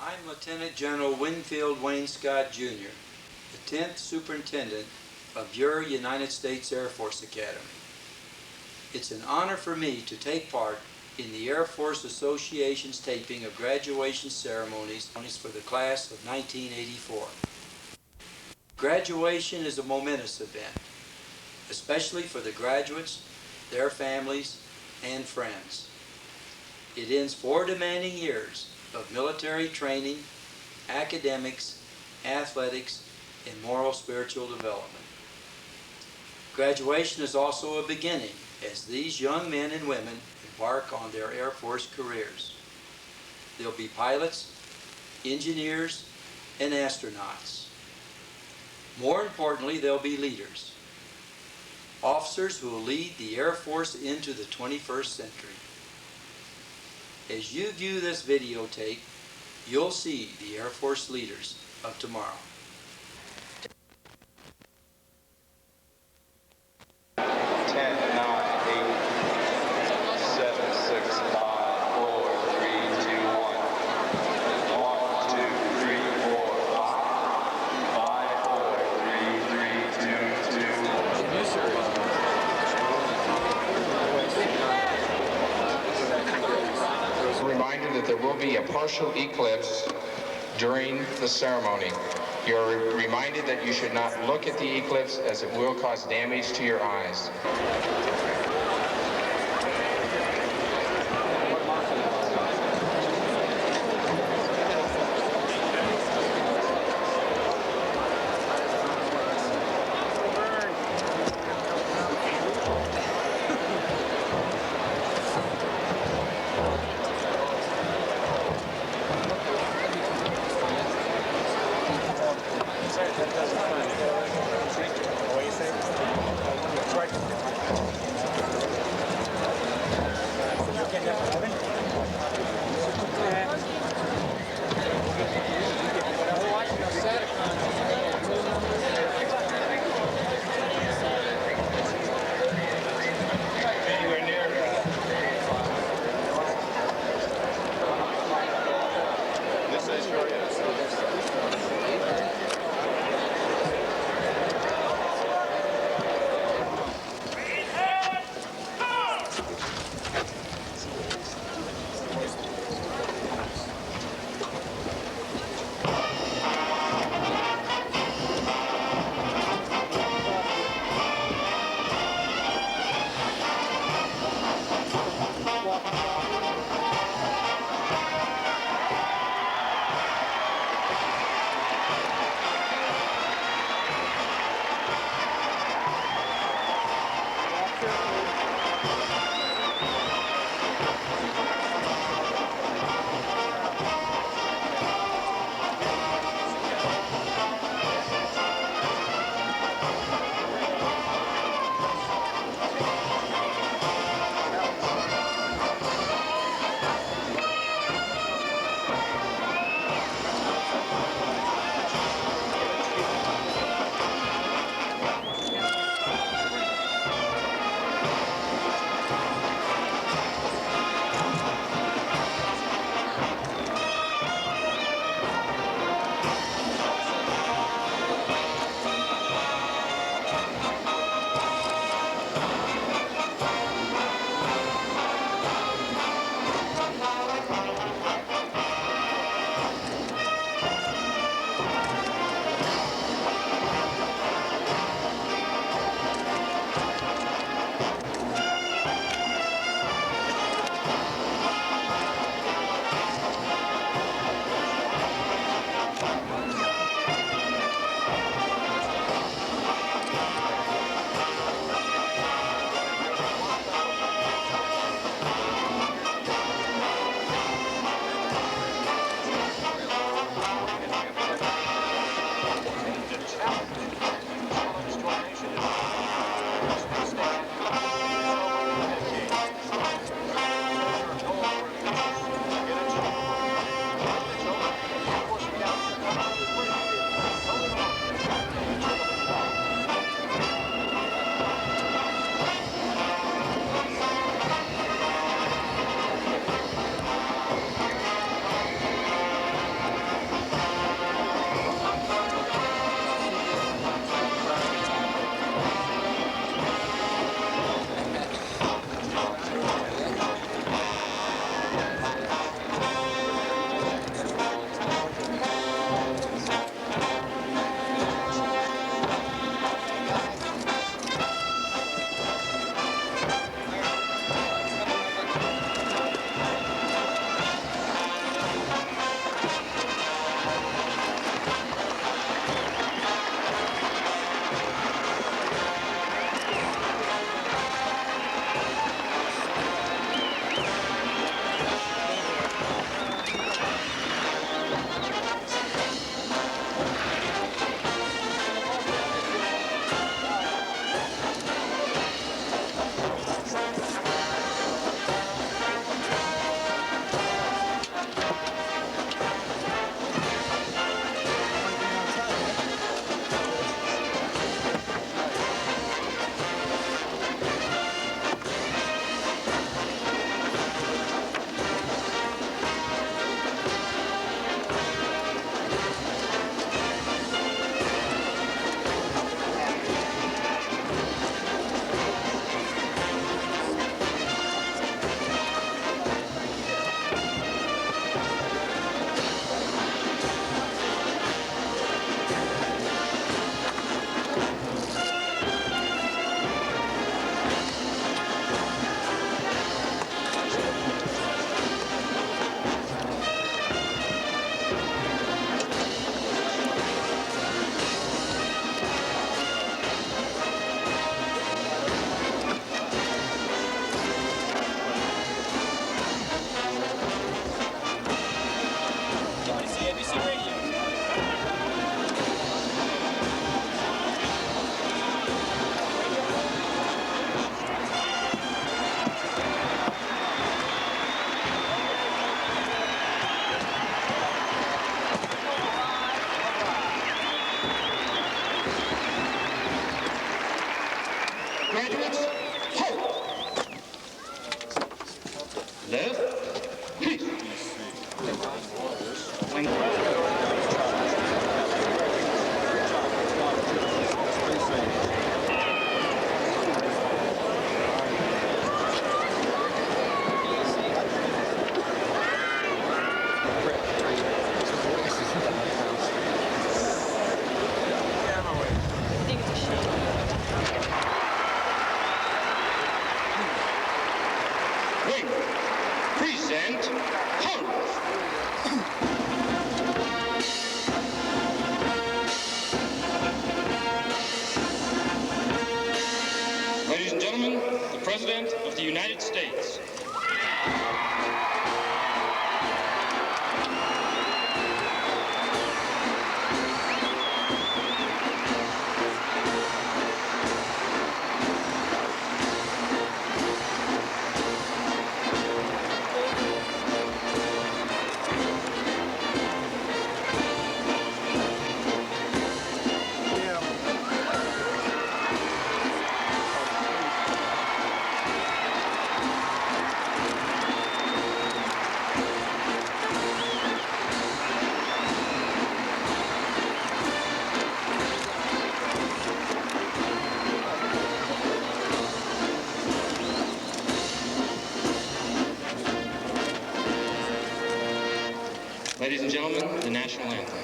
I'm Lieutenant General Winfield Wayne Scott, Jr., the 10th Superintendent of your United States Air Force Academy. It's an honor for me to take part in the Air Force Association's taping of graduation ceremonies for the class of 1984. Graduation is a momentous event, especially for the graduates, their families, and friends. It ends 4 demanding years of military training, academics, athletics, and moral spiritual development. Graduation is also a beginning as these young men and women embark on their Air Force careers. They'll be pilots, engineers, and astronauts. More importantly, they'll be leaders, officers who will lead the Air Force into the 21st century. As you view this videotape, you'll see the Air Force leaders of tomorrow. 10, 9, 8, 7, 6, 5, 4, 3, 2, 1. 1, 2, 3, 4, 5, 4, 3, 3, 2, 2. Reminder that there will be a partial eclipse during the ceremony. You're reminded that you should not look at the eclipse as it will cause damage to your eyes. ABC Radio. Graduates, halt! Left, peace. Wing, present, halt! Ladies and gentlemen, the President of the United States. Ladies and gentlemen, the national anthem.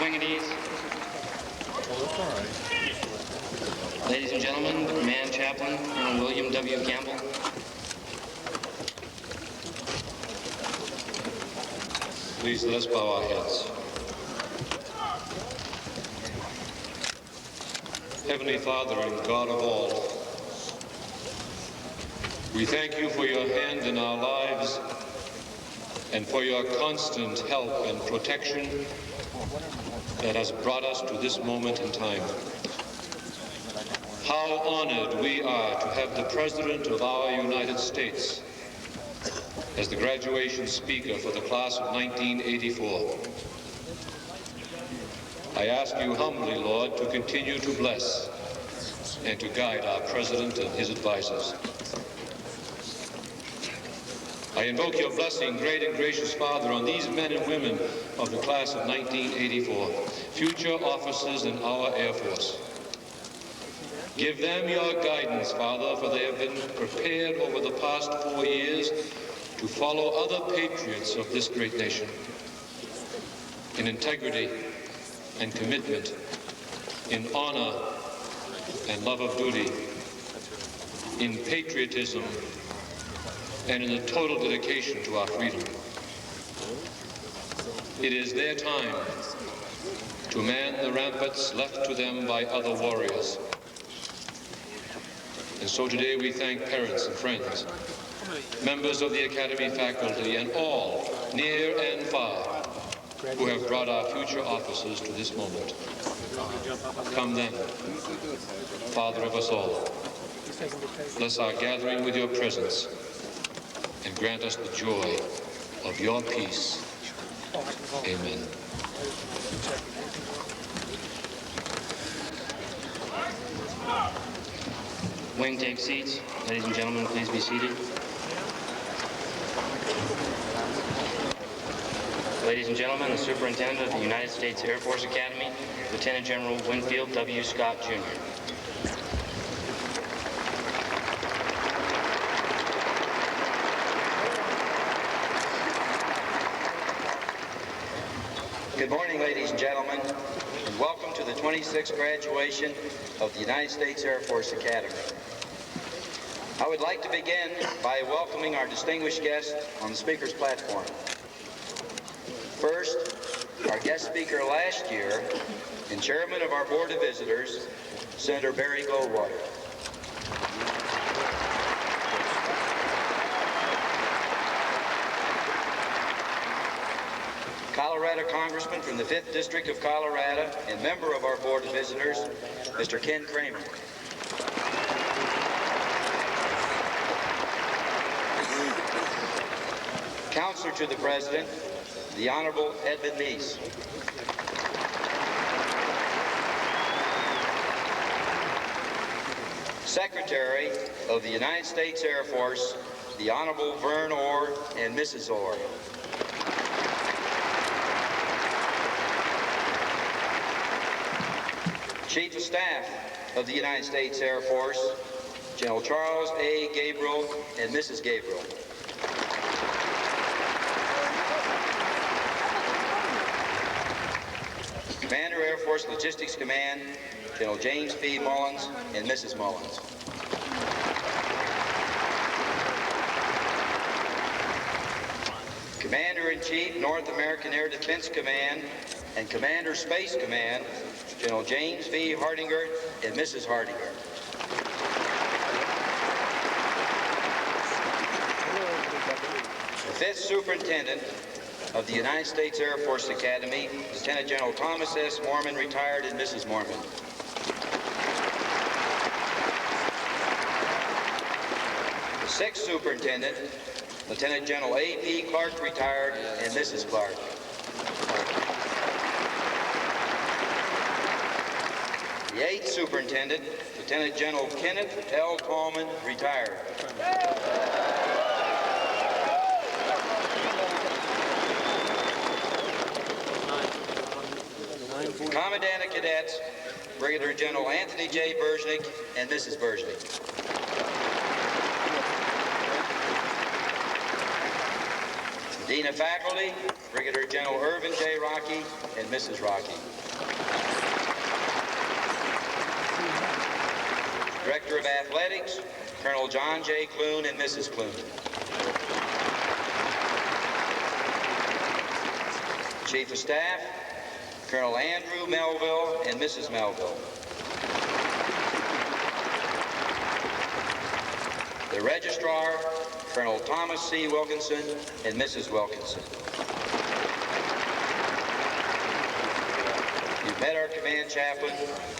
Wing at ease. Ladies and gentlemen, the command chaplain, Colonel William W. Campbell. Please let us bow our heads. Heavenly Father and God of all, we thank you for your hand in our lives and for your constant help and protection that has brought us to this moment in time. How honored we are to have the President of our United States as the graduation speaker for the class of 1984. I ask you humbly, Lord, to continue to bless and to guide our President and his advisors. I invoke your blessing, great and gracious Father, on these men and women of the class of 1984, future officers in our Air Force. Give them your guidance, Father, for they have been prepared over the past 4 years to follow other patriots of this great nation in integrity and commitment, in honor and love of duty, in patriotism, and in a total dedication to our freedom. It is their time to man the ramparts left to them by other warriors. And so today we thank parents and friends, members of the Academy faculty, and all, near and far, who have brought our future officers to this moment. Come then, Father of us all, bless our gathering with your presence and grant us the joy of your peace. Amen. Wing, take seats. Ladies and gentlemen, please be seated. Ladies and gentlemen, the Superintendent of the United States Air Force Academy, Lieutenant General Winfield W. Scott, Jr. Good morning, ladies and gentlemen, and welcome to the 26th graduation of the United States Air Force Academy. I would like to begin by welcoming our distinguished guests on the speaker's platform. First, our guest speaker last year and chairman of our Board of Visitors, Senator Barry Goldwater. Colorado Congressman from the 5th District of Colorado and member of our Board of Visitors, Mr. Ken Kramer. Counselor to the President, the Honorable Edmund Meese. Secretary of the United States Air Force, the Honorable Vern Orr and Mrs. Orr. Chief of Staff of the United States Air Force, General Charles A. Gabriel and Mrs. Gabriel. Commander Air Force Logistics Command, General James P. Mullins and Mrs. Mullins. Commander-in-Chief, North American Air Defense Command and Commander Space Command, General James V. Hardinger and Mrs. Hardinger. The 5th Superintendent of the United States Air Force Academy, Lieutenant General Thomas S. Mormon, retired, and Mrs. Mormon. The 6th Superintendent, Lieutenant General A.P. Clark, retired, and Mrs. Clark. The 8th Superintendent, Lieutenant General Kenneth L. Tallman, retired. The Commandant of Cadets, Brigadier General Anthony J. Bergenick and Mrs. Bergenick. Dean of Faculty, Brigadier General Irvin J. Rocky and Mrs. Rocky. Director of Athletics, Colonel John J. Clune and Mrs. Clune. Chief of Staff, Colonel Andrew Melville and Mrs. Melville. The Registrar, Colonel Thomas C. Wilkinson and Mrs. Wilkinson. You've met our Command Chaplain,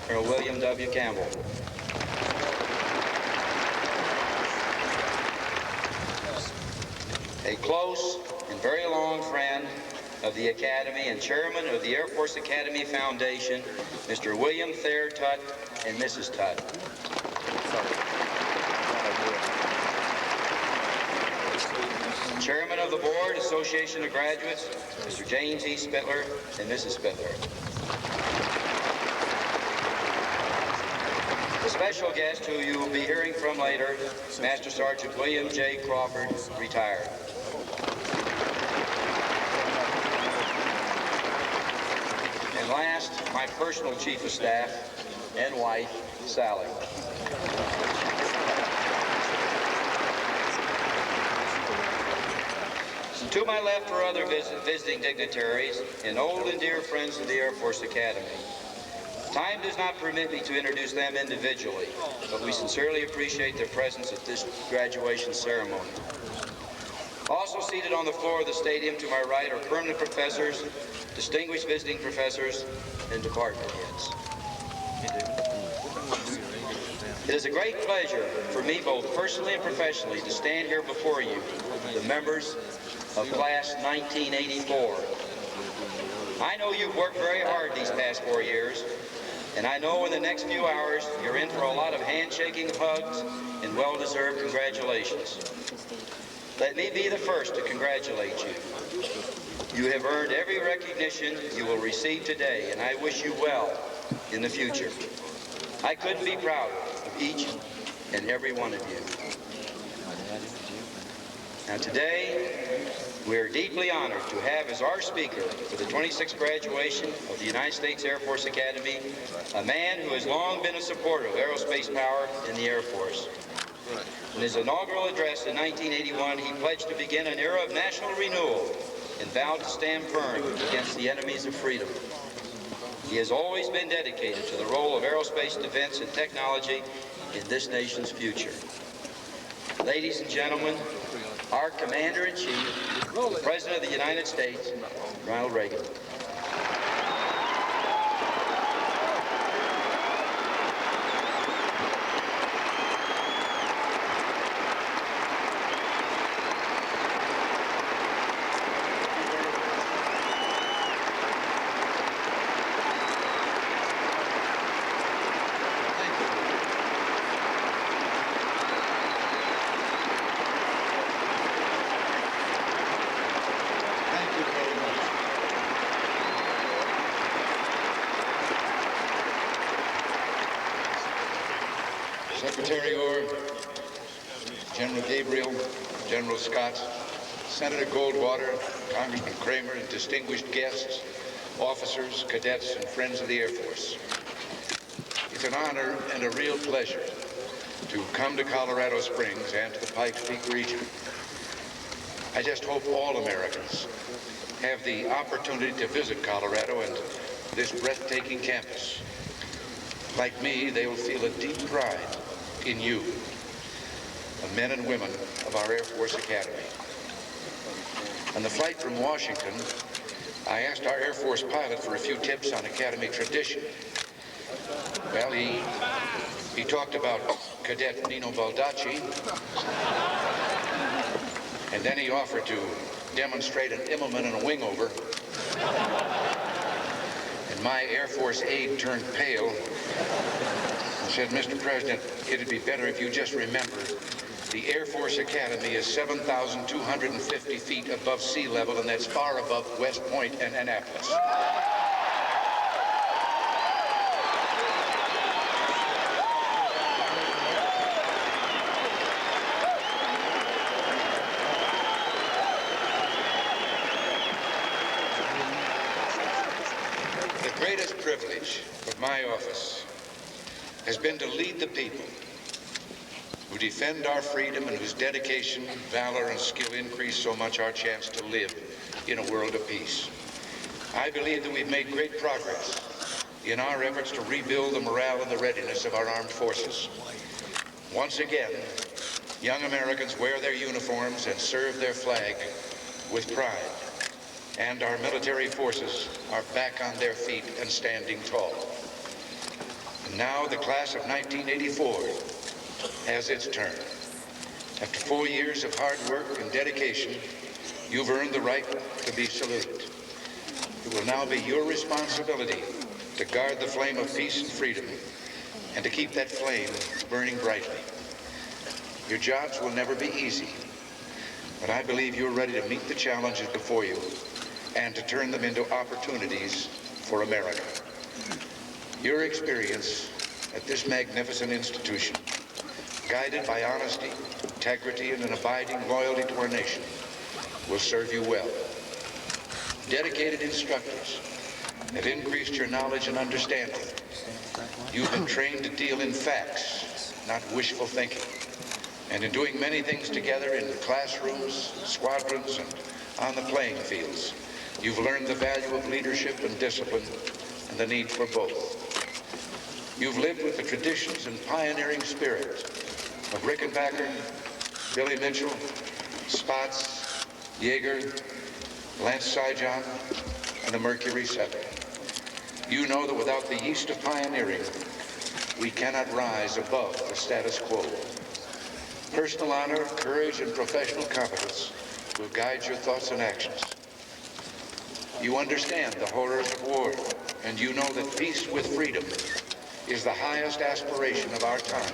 Colonel William W. Campbell. A close and very long friend of the Academy and Chairman of the Air Force Academy Foundation, Mr. William Thayer Tutt and Mrs. Tutt. Chairman of the Board, Association of Graduates, Mr. James E. Spittler and Mrs. Spittler. The special guest who you will be hearing from later, Master Sergeant William J. Crawford, retired. And last, my personal Chief of Staff and wife, Sally. To my left are other visiting dignitaries and old and dear friends of the Air Force Academy. Time does not permit me to introduce them individually, but we sincerely appreciate their presence at this graduation ceremony. Also seated on the floor of the stadium to my right are permanent professors, distinguished visiting professors, and department heads. It is a great pleasure for me, both personally and professionally, to stand here before you, the members of Class 1984. I know you've worked very hard these past 4 years, and I know in the next few hours you're in for a lot of handshaking, hugs, and well-deserved congratulations. Let me be the first to congratulate you. You have earned every recognition you will receive today, and I wish you well in the future. I couldn't be prouder of each and every one of you. Now today, we are deeply honored to have as our speaker for the 26th graduation of the United States Air Force Academy, a man who has long been a supporter of aerospace power in the Air Force. In his inaugural address in 1981, he pledged to begin an era of national renewal and vowed to stand firm against the enemies of freedom. He has always been dedicated to the role of aerospace defense and technology in this nation's future. Ladies and gentlemen, our Commander-in-Chief, the President of the United States, Ronald Reagan. Secretary Orr, General Gabriel, General Scott, Senator Goldwater, Congressman Kramer, and distinguished guests, officers, cadets, and friends of the Air Force. It's an honor and a real pleasure to come to Colorado Springs and to the Pikes Peak region. I just hope all Americans have the opportunity to visit Colorado and this breathtaking campus. Like me, they will feel a deep pride in you, the men and women of our Air Force Academy. On the flight from Washington, I asked our Air Force pilot for a few tips on Academy tradition. Well, he talked about Cadet Nino Baldacci, and then he offered to demonstrate an Immelman and a wingover. And my Air Force aide turned pale and said, "Mr. President, it'd be better if you just remember the Air Force Academy is 7,250 feet above sea level, and that's far above West Point and Annapolis." The greatest privilege of my office has been to lead the people who defend our freedom and whose dedication, valor, and skill increase so much our chance to live in a world of peace. I believe that we've made great progress in our efforts to rebuild the morale and the readiness of our armed forces. Once again, young Americans wear their uniforms and serve their flag with pride, and our military forces are back on their feet and standing tall. And now the class of 1984 has its turn. After 4 years of hard work and dedication, you've earned the right to be saluted. It will now be your responsibility to guard the flame of peace and freedom and to keep that flame burning brightly. Your jobs will never be easy, but I believe you're ready to meet the challenges before you and to turn them into opportunities for America. Your experience at this magnificent institution, guided by honesty, integrity, and an abiding loyalty to our nation, will serve you well. Dedicated instructors have increased your knowledge and understanding. You've been trained to deal in facts, not wishful thinking. And in doing many things together in classrooms, squadrons, and on the playing fields, you've learned the value of leadership and discipline and the need for both. You've lived with the traditions and pioneering spirit of Rickenbacker, Billy Mitchell, Spatz, Yeager, Lance Saigon, and the Mercury 7. You know that without the yeast of pioneering, we cannot rise above the status quo. Personal honor, courage, and professional competence will guide your thoughts and actions. You understand the horrors of war, and you know that peace with freedom is the highest aspiration of our time.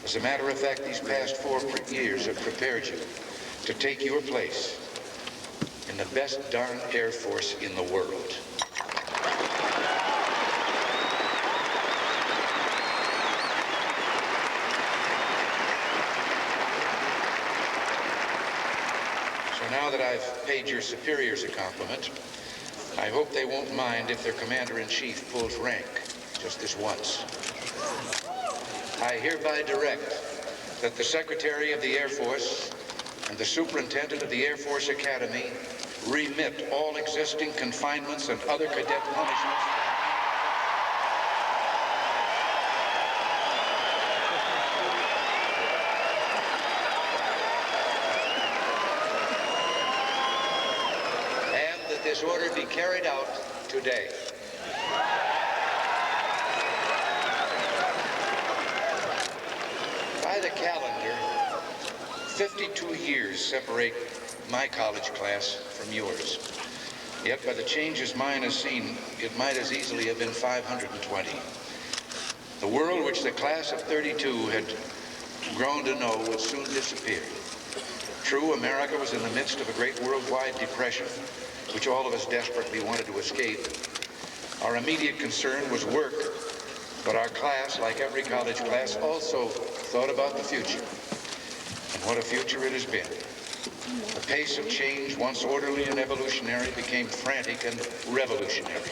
As a matter of fact, these past 4 years have prepared you to take your place in the best darn Air Force in the world. So now that I've paid your superiors a compliment, I hope they won't mind if their commander-in-chief pulls rank just this once. I hereby direct that the Secretary of the Air Force and the Superintendent of the Air Force Academy remit all existing confinements and other cadet punishments. And that this order be carried out today. By the calendar, 52 years separate my college class from yours. Yet by the changes mine has seen, it might as easily have been 520. The world which the class of 32 had grown to know would soon disappear. True, America was in the midst of a great worldwide depression, which all of us desperately wanted to escape. Our immediate concern was work, but our class, like every college class, also thought about the future. And what a future it has been. The pace of change, once orderly and evolutionary, became frantic and revolutionary.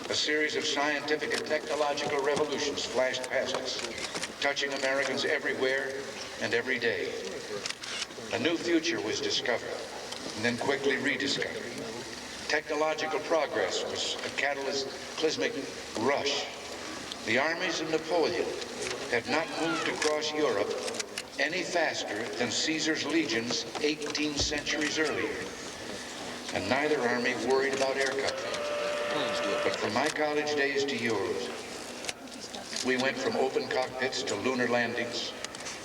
A series of scientific and technological revolutions flashed past us, touching Americans everywhere and every day. A new future was discovered and then quickly rediscovered. Technological progress was a cataclysmic rush. The armies of Napoleon had not moved across Europe any faster than Caesar's legions 18 centuries earlier. And neither army worried about air cover. But from my college days to yours, we went from open cockpits to lunar landings,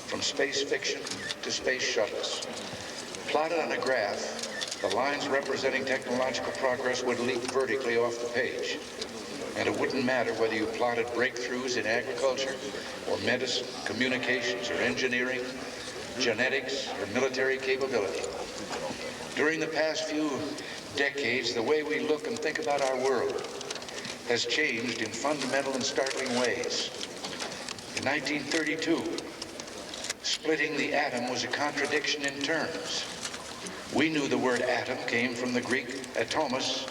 from space fiction to space shuttles. Plotted on a graph, the lines representing technological progress would leap vertically off the page. And it wouldn't matter whether you plotted breakthroughs in agriculture or medicine, communications or engineering, genetics or military capability. During the past few decades, the way we look and think about our world has changed in fundamental and startling ways. In 1932, splitting the atom was a contradiction in terms. We knew the word atom came from the Greek atomos,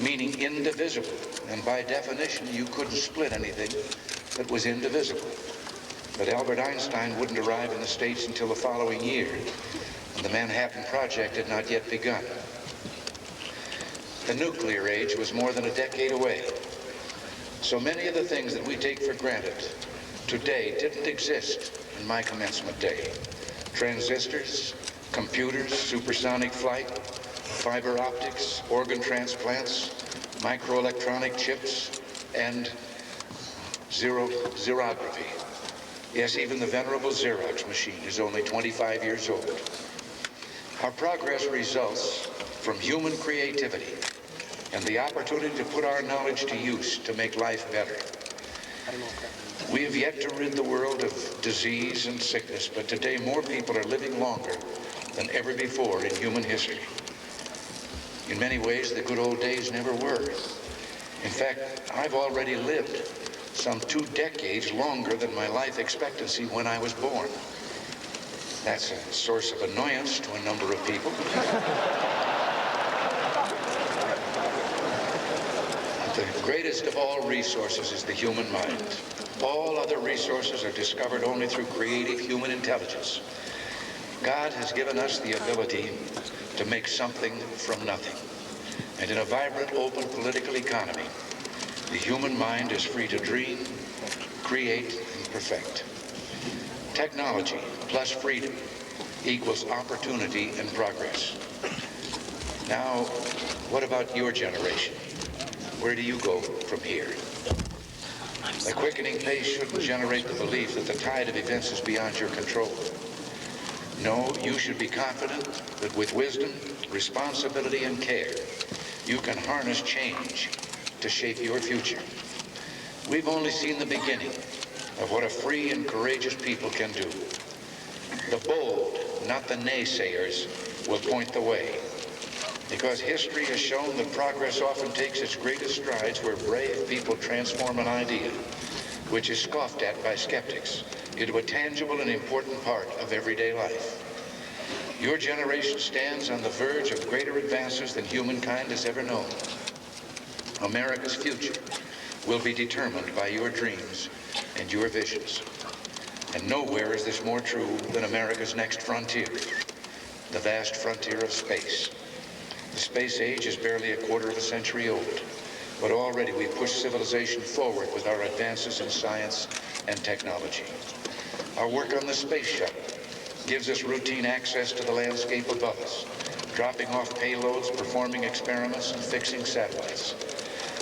meaning indivisible, and by definition you couldn't split anything that was indivisible. But Albert Einstein wouldn't arrive in the States until the following year, and the Manhattan Project had not yet begun. The nuclear age was more than a decade away. So many of the things that we take for granted today didn't exist in my commencement day. Transistors, computers, supersonic flight, fiber optics, organ transplants, microelectronic chips, and xerography. Yes, even the venerable Xerox machine is only 25 years old. Our progress results from human creativity and the opportunity to put our knowledge to use to make life better. We have yet to rid the world of disease and sickness, but today more people are living longer than ever before in human history. In many ways, the good old days never were. In fact, I've already lived some 2 decades longer than my life expectancy when I was born. That's a source of annoyance to a number of people. The greatest of all resources is the human mind. All other resources are discovered only through creative human intelligence. God has given us the ability to make something from nothing. And in a vibrant, open political economy, the human mind is free to dream, create, and perfect. Technology plus freedom equals opportunity and progress. Now, what about your generation? Where do you go from here? The quickening pace shouldn't generate the belief that the tide of events is beyond your control. No, you should be confident that with wisdom, responsibility, and care, you can harness change to shape your future. We've only seen the beginning of what a free and courageous people can do. The bold, not the naysayers, will point the way. Because history has shown that progress often takes its greatest strides where brave people transform an idea, which is scoffed at by skeptics, into a tangible and important part of everyday life. Your generation stands on the verge of greater advances than humankind has ever known. America's future will be determined by your dreams and your visions. And nowhere is this more true than America's next frontier, the vast frontier of space. The space age is barely a quarter of a century old, but already we've pushed civilization forward with our advances in science and technology. Our work on the space shuttle gives us routine access to the landscape above us, dropping off payloads, performing experiments, and fixing satellites.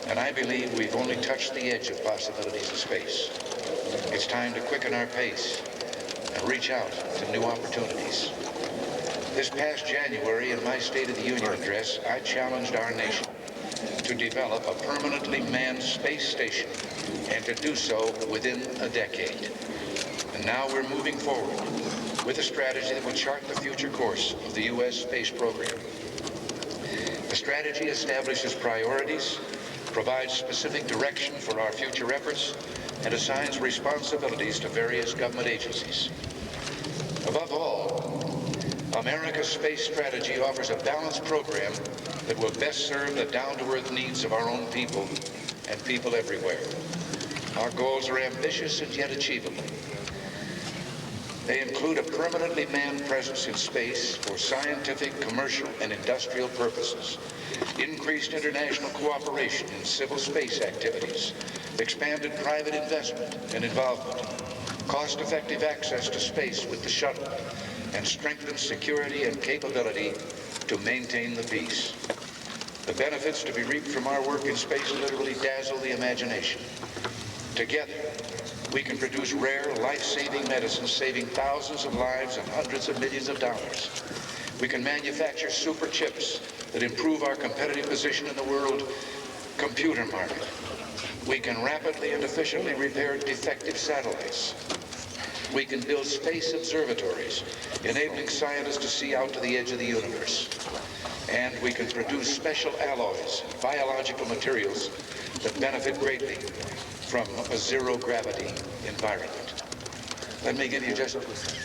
And I believe we've only touched the edge of possibilities of space. It's time to quicken our pace and reach out to new opportunities. This past January, in my State of the Union address, I challenged our nation to develop a permanently manned space station and to do so within a decade. And now we're moving forward with a strategy that will chart the future course of the U.S. space program. The strategy establishes priorities, provides specific direction for our future efforts, and assigns responsibilities to various government agencies. Above all, America's space strategy offers a balanced program that will best serve the down-to-earth needs of our own people and people everywhere. Our goals are ambitious and yet achievable. They include a permanently manned presence in space for scientific, commercial, and industrial purposes, increased international cooperation in civil space activities, expanded private investment and involvement, cost-effective access to space with the shuttle, and strengthened security and capability to maintain the peace. The benefits to be reaped from our work in space literally dazzle the imagination. Together, we can produce rare, life-saving medicines, saving thousands of lives and hundreds of millions of dollars. We can manufacture super chips that improve our competitive position in the world computer market. We can rapidly and efficiently repair defective satellites. We can build space observatories, enabling scientists to see out to the edge of the universe. And we can produce special alloys and biological materials that benefit greatly from a zero-gravity environment. Let me give you just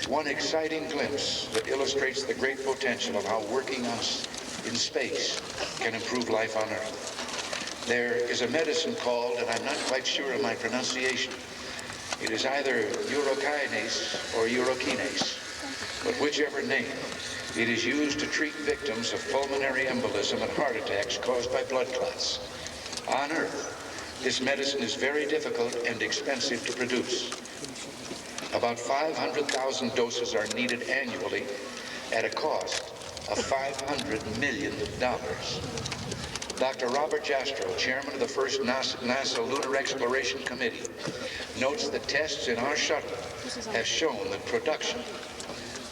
one exciting glimpse that illustrates the great potential of how working in space can improve life on Earth. There is a medicine called, and I'm not quite sure of my pronunciation, it is either urokinase or urokinase, but whichever name, it is used to treat victims of pulmonary embolism and heart attacks caused by blood clots. On Earth, this medicine is very difficult and expensive to produce. About 500,000 doses are needed annually at a cost of $500 million. Dr. Robert Jastrow, chairman of the first NASA Lunar Exploration Committee, notes that tests in our shuttle have shown that production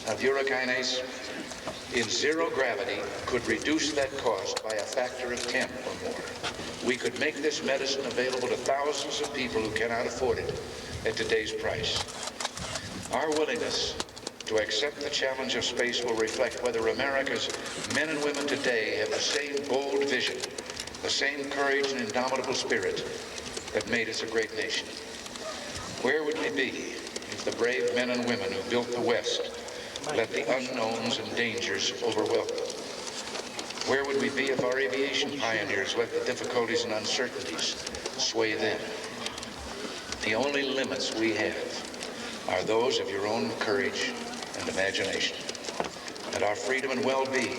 of urokinase in zero gravity could reduce that cost by a factor of 10 or more. We could make this medicine available to thousands of people who cannot afford it at today's price. Our willingness to accept the challenge of space will reflect whether America's men and women today have the same bold vision, the same courage and indomitable spirit that made us a great nation. Where would we be if the brave men and women who built the West let the unknowns and dangers overwhelm them? Where would we be if our aviation pioneers let the difficulties and uncertainties sway them? The only limits we have are those of your own courage and imagination. And our freedom and well-being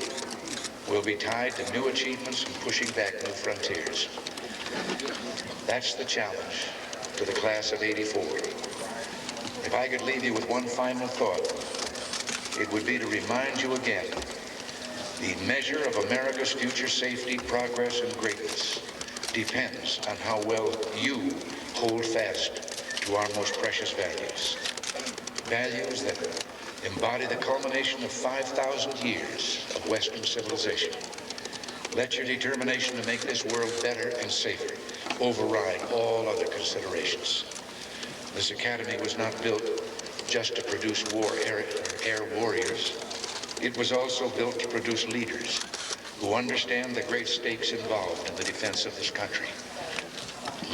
will be tied to new achievements and pushing back new frontiers. That's the challenge to the class of '84. If I could leave you with one final thought, it would be to remind you again, the measure of America's future safety, progress, and greatness depends on how well you hold fast to our most precious values. Values that embody the culmination of 5,000 years of Western civilization. Let your determination to make this world better and safer override all other considerations. This academy was not built just to produce air warriors. It was also built to produce leaders who understand the great stakes involved in the defense of this country.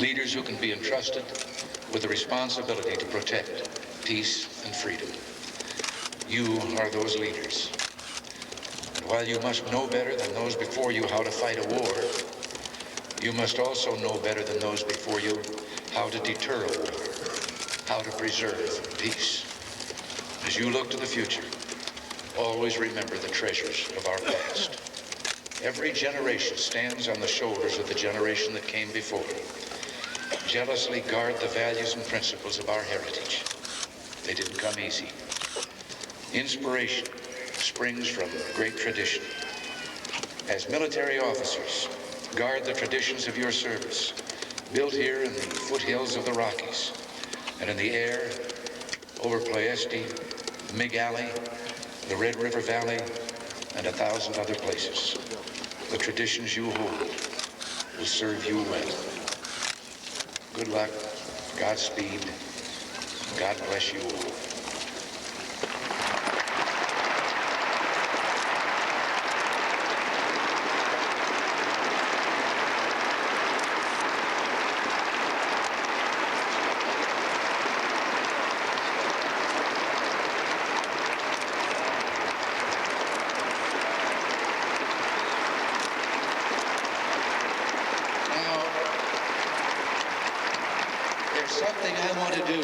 Leaders who can be entrusted with the responsibility to protect peace and freedom. You are those leaders. And while you must know better than those before you how to fight a war, you must also know better than those before you how to deter a war, how to preserve peace. As you look to the future, always remember the treasures of our past. Every generation stands on the shoulders of the generation that came before. Jealously guard the values and principles of our heritage. They didn't come easy. Inspiration springs from great tradition. As military officers, guard the traditions of your service, built here in the foothills of the Rockies, and in the air over Ploiesti, Mig Alley, the Red River Valley, and 1,000 other places. The traditions you hold will serve you well. Good luck, Godspeed, God bless you all. Something I want to do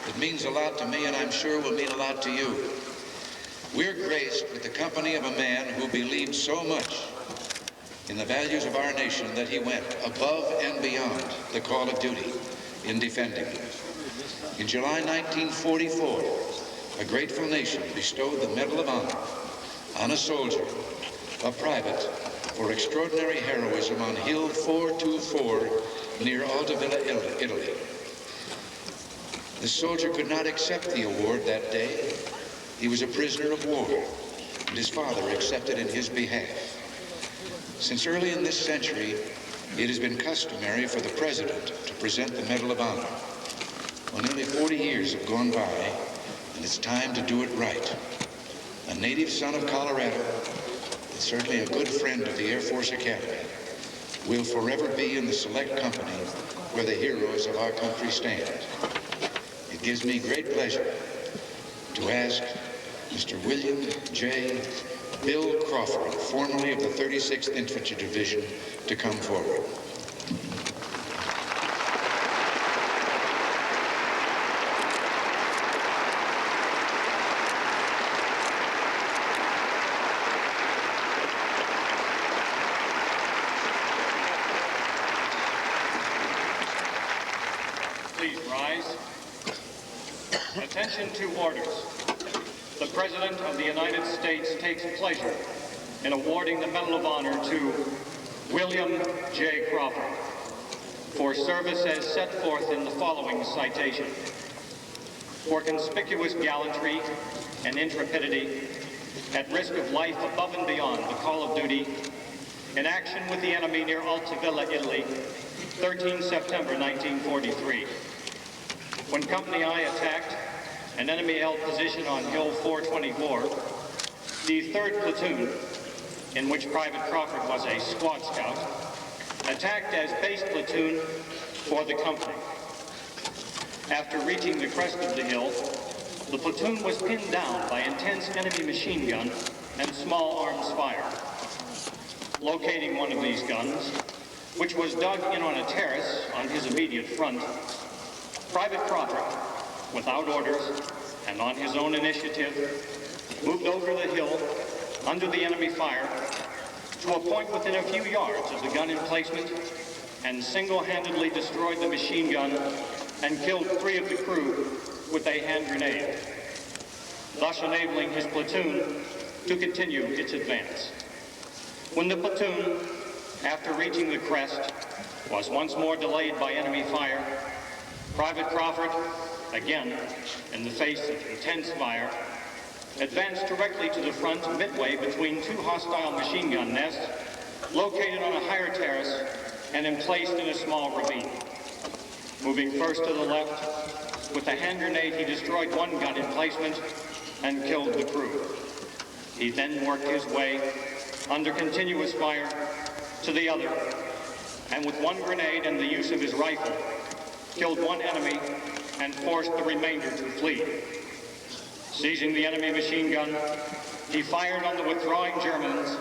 that means a lot to me and I'm sure will mean a lot to you. We're graced with the company of a man who believed so much in the values of our nation that he went above and beyond the call of duty in defending them. In July 1944, a grateful nation bestowed the Medal of Honor on a soldier, a private, for extraordinary heroism on Hill 424 near Altavilla, Italy. The soldier could not accept the award that day. He was a prisoner of war, and his father accepted in his behalf. Since early in this century, it has been customary for the President to present the Medal of Honor. Well, nearly 40 years have gone by, and it's time to do it right. A native son of Colorado, and certainly a good friend of the Air Force Academy, will forever be in the select company where the heroes of our country stand. It gives me great pleasure to ask Mr. William J. Bill Crawford, formerly of the 36th Infantry Division, to come forward. Please rise. Attention to orders. The President of the United States takes pleasure in awarding the Medal of Honor to William J. Crawford for service as set forth in the following citation. For conspicuous gallantry and intrepidity at risk of life above and beyond the call of duty in action with the enemy near Altavilla, Italy, 13 September 1943. When Company I attacked an enemy-held position on Hill 424, the 3rd Platoon, in which Private Crawford was a squad scout, attacked as base platoon for the company. After reaching the crest of the hill, the platoon was pinned down by intense enemy machine gun and small arms fire. Locating one of these guns, which was dug in on a terrace on his immediate front, Private Crawford, without orders and on his own initiative, moved over the hill under the enemy fire to a point within a few yards of the gun emplacement and single-handedly destroyed the machine gun and killed 3 of the crew with a hand grenade, thus enabling his platoon to continue its advance. When the platoon, after reaching the crest, was once more delayed by enemy fire, Private Crawford, again in the face of intense fire, advanced directly to the front midway between 2 hostile machine gun nests located on a higher terrace and emplaced in a small ravine. Moving first to the left, with a hand grenade he destroyed 1 gun emplacement and killed the crew. He then worked his way under continuous fire to the other, and with 1 grenade and the use of his rifle, killed 1 enemy and forced the remainder to flee. Seizing the enemy machine gun, he fired on the withdrawing Germans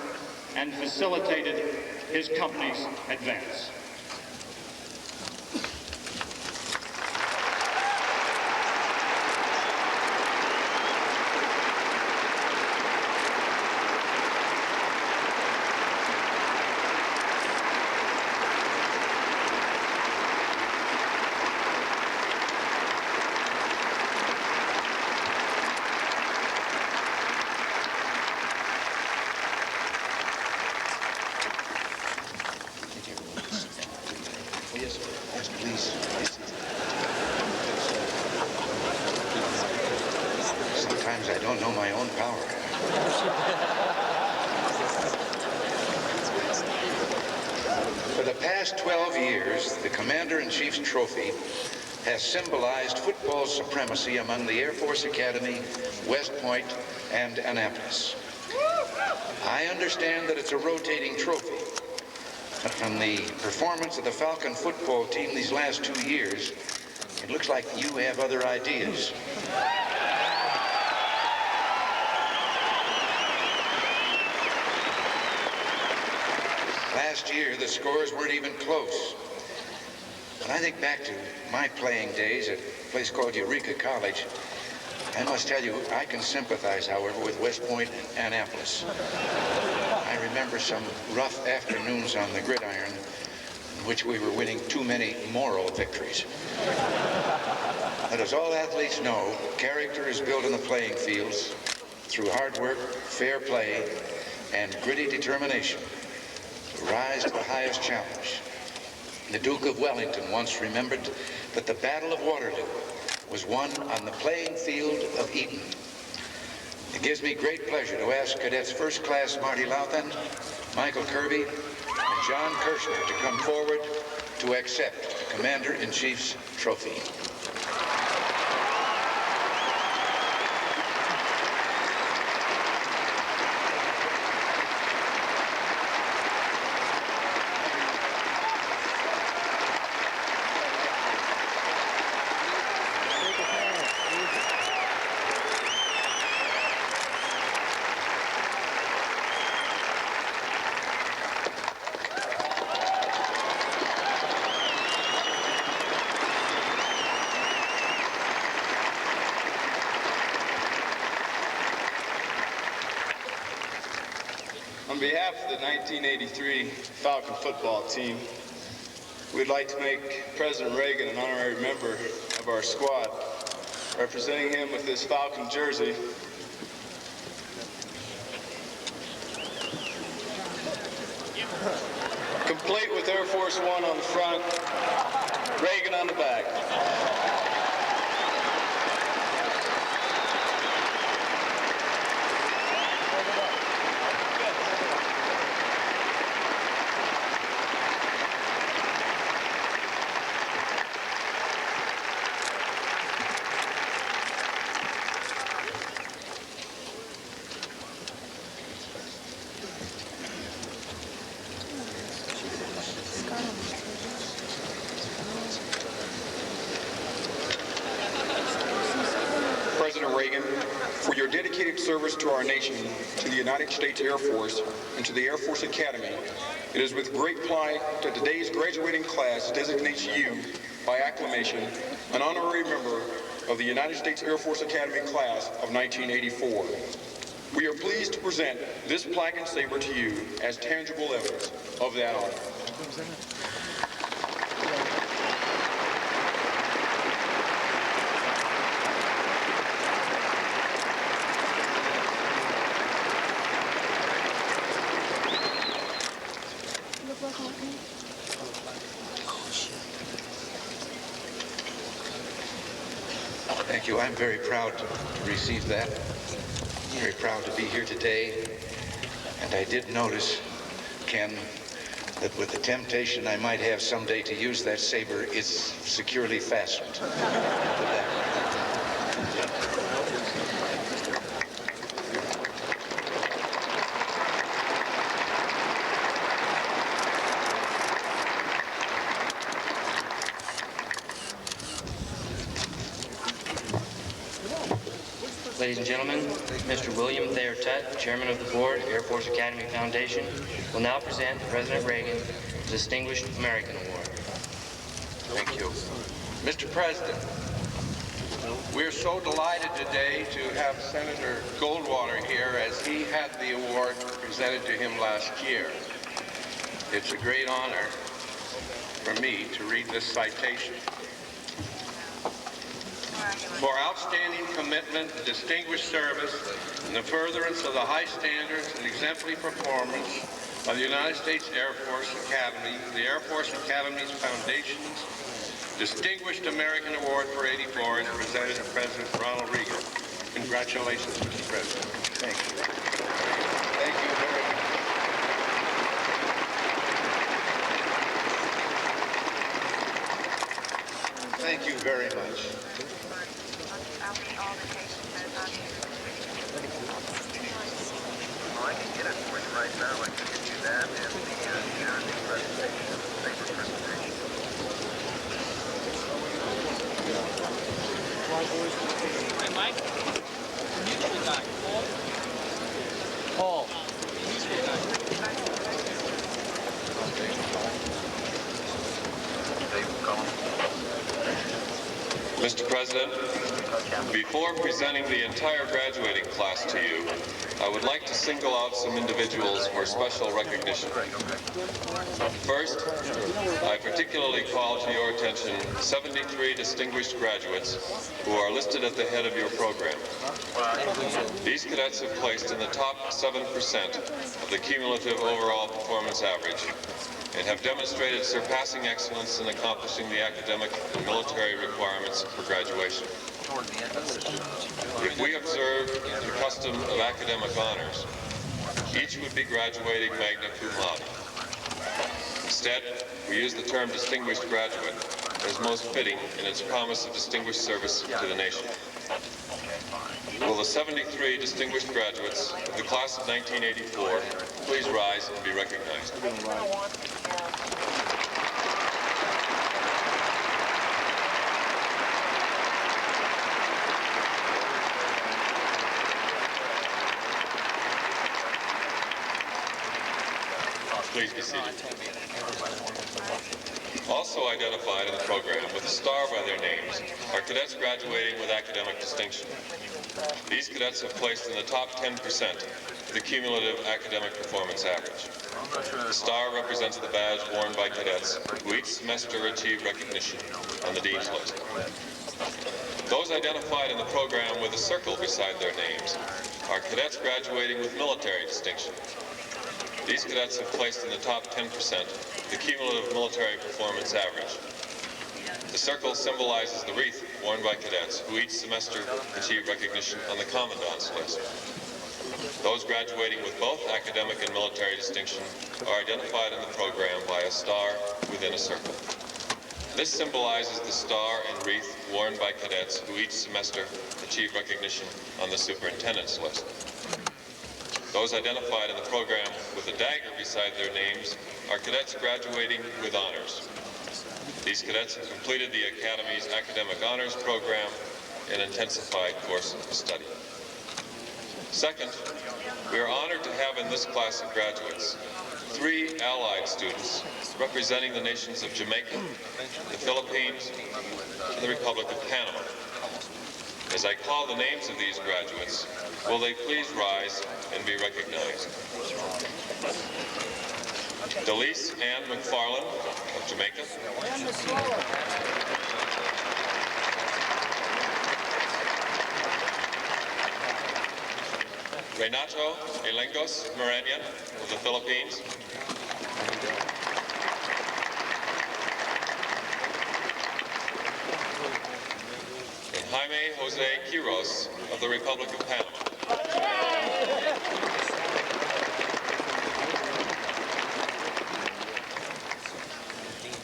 and facilitated his company's advance. Sometimes I don't know my own power. For the past 12 years, the Commander-in-Chief's trophy has symbolized football supremacy among the Air Force Academy, West Point, and Annapolis. I understand that it's a rotating trophy, but from the performance of the Falcon football team these last 2 years, it looks like you have other ideas. Last year, the scores weren't even close. When I think back to my playing days at a place called Eureka College, I must tell you, I can sympathize, however, with West Point and Annapolis. I remember some rough afternoons on the gridiron in which we were winning too many moral victories. But as all athletes know, character is built in the playing fields through hard work, fair play, and gritty determination to rise to the highest challenge. The Duke of Wellington once remembered that the Battle of Waterloo was won on the playing field of Eton. It gives me great pleasure to ask Cadets First Class Marty Louthan, Michael Kirby, and John Kirshner to come forward to accept the Commander-in-Chief's trophy. On behalf of the 1983 Falcon football team, we'd like to make President Reagan an honorary member of our squad. Representing him with this Falcon jersey, complete with Air Force One on the front, Reagan on the back. President Reagan, for your dedicated service to our nation, to the United States Air Force, and to the Air Force Academy, it is with great pride that today's graduating class designates you, by acclamation, an honorary member of the United States Air Force Academy class of 1984. We are pleased to present this plaque and saber to you as tangible evidence of that honor. you. I'm very proud to receive that. Very proud to be here today. And I did notice, Ken, that with the temptation I might have someday to use that saber, it's securely fastened to that. Ladies and gentlemen, Mr. William Thayer Tutt, Chairman of the Board, Air Force Academy Foundation, will now present President Reagan the Distinguished American Award. Thank you. Mr. President, we're so delighted today to have Senator Goldwater here as he had the award presented to him last year. It's a great honor for me to read this citation. For outstanding commitment, distinguished service, and the furtherance of the high standards and exemplary performance of the United States Air Force Academy, the Air Force Academy's Foundation's Distinguished American Award for 84 is presented to President Ronald Reagan. Congratulations, Mr. President. Thank you. Thank you very much. Thank you very much. Well, I can get it for you right now. I can get you that and the presentation, paper presentation. Hey, Mike. Mutual guy. Paul. Mutual guy. Mr. President, before presenting the entire graduating class to you, I would like to single out some individuals for special recognition. First, I particularly call to your attention 73 distinguished graduates who are listed at the head of your program. These cadets have placed in the top 7% of the cumulative overall performance average and have demonstrated surpassing excellence in accomplishing the academic and military requirements for graduation. If we observe the custom of academic honors, each would be graduating magna cum laude. Instead, we use the term distinguished graduate as most fitting in its promise of distinguished service to the nation. Will the 73 distinguished graduates of the class of 1984 please rise and be recognized? Please be seated. Also identified in the program with a star by their names are cadets graduating with academic distinction. These cadets have placed in the top 10% of the cumulative academic performance average. The star represents the badge worn by cadets who each semester achieve recognition on the Dean's List. Those identified in the program with a circle beside their names are cadets graduating with military distinction. These cadets have placed in the top 10% of the cumulative military performance average. The circle symbolizes the wreath worn by cadets who each semester achieve recognition on the Commandant's List. Those graduating with both academic and military distinction are identified in the program by a star within a circle. This symbolizes the star and wreath worn by cadets who each semester achieve recognition on the Superintendent's List. Those identified in the program with a dagger beside their names are cadets graduating with honors. These cadets have completed the Academy's Academic Honors Program and intensified course of study. Second, we are honored to have in this class of graduates 3 allied students representing the nations of Jamaica, the Philippines, and the Republic of Panama. As I call the names of these graduates, will they please rise and be recognized? Delise Ann McFarland of Jamaica. Renato Elengos Moranian of the Philippines. And Jaime Jose Quiros of the Republic of Panama.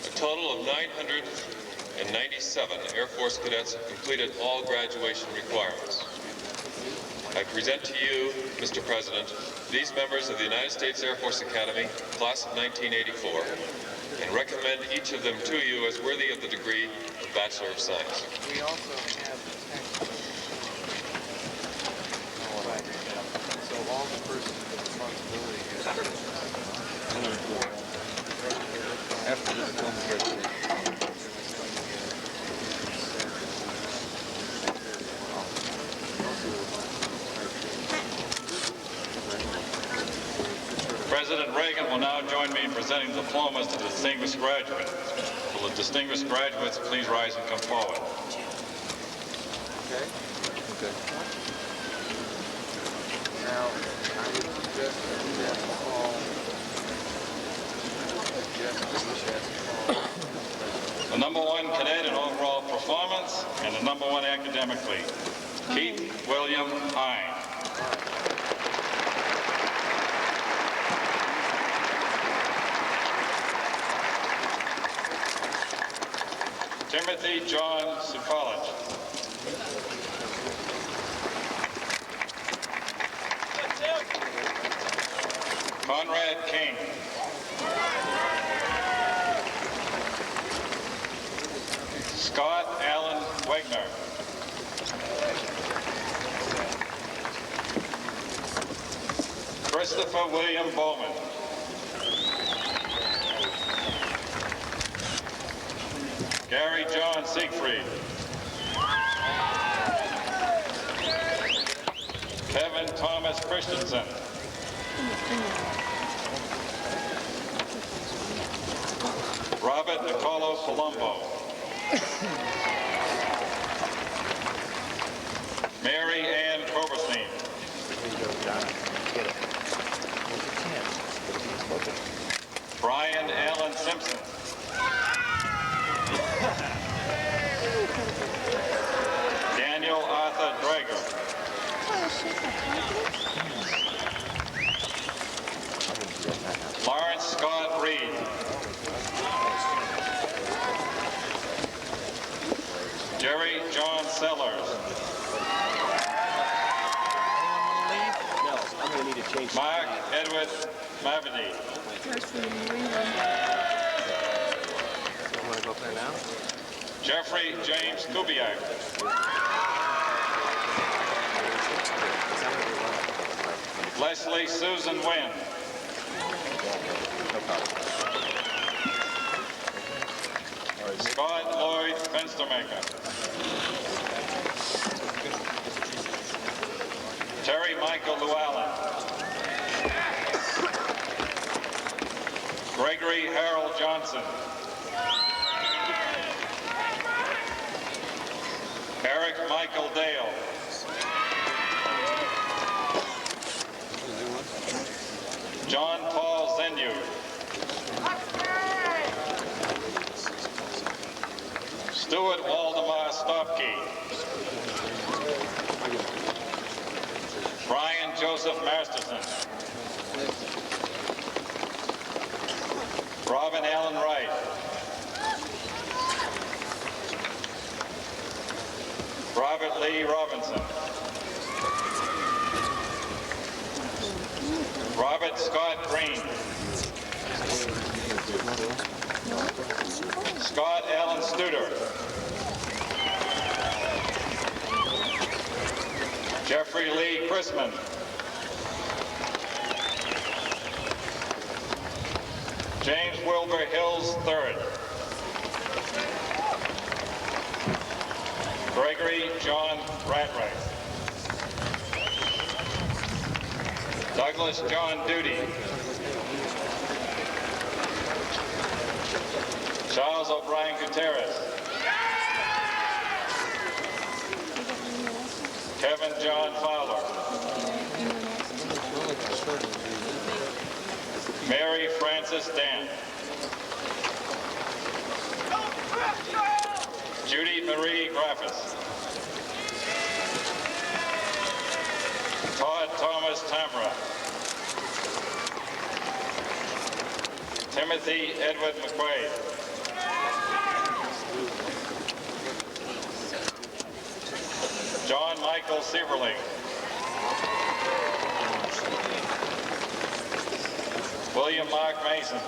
A total of 997 Air Force cadets have completed all graduation requirements. I present to you, Mr. President, these members of the United States Air Force Academy, class of 1984, and recommend each of them to you as worthy of the degree of Bachelor of Science. We also have so all the person's responsibility is after this comes graduation. President Reagan will now join me in presenting diplomas to the distinguished graduates. Will the distinguished graduates please rise and come forward? Okay? Okay. Now, I would suggest that we have to call. The #1 cadet in overall performance and the #1 academically, Keith William Hine. Timothy John Sukollich. Conrad King. Scott Allen Wegner. Christopher William Bowman. Gary John Siegfried. Kevin Thomas Christensen. Robert Nicolo Colombo. Mary Ann Coberstein. Brian Allen Simpson. Daniel Arthur Drager. Lawrence Scott Reed. Jerry John Sellers. Mark Edward Mavity. Want to go play now? Jeffrey James Kubiak. Leslie Susan Wynn. Scott Lloyd Fenstermaker. Terry Michael Llewellyn. Gregory Harold Johnson. Eric Michael Dale. John Paul Zenu. Stuart Waldemar Stopke. Brian Joseph Masterson. Robin Allen Wright. Robert Lee Robinson. Robert Scott Green. Scott Allen Studer. Jeffrey Lee Chrisman. James Wilbur Hills III. Gregory John Ratwright. Douglas John Duty. Charles O'Brien Gutierrez. Kevin John Fowler. Mary Frances Dan. Judy Marie Graffis. Doris Tamra. Timothy Edward McQuaid. John Michael Sieberling. William Mark Mason.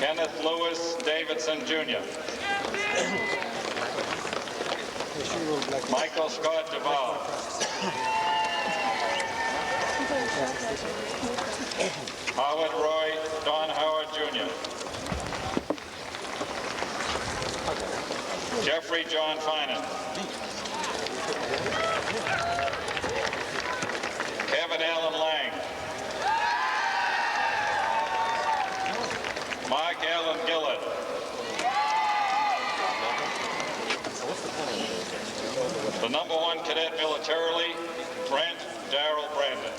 Kenneth Lewis Davidson, Jr. Michael Scott Duvall. Howard Roy Don Howard, Jr. Jeffrey John Finan. Kevin Allen Lang. Mark Allen Gillett. The #1 cadet militarily, Brent Darrell Brandon.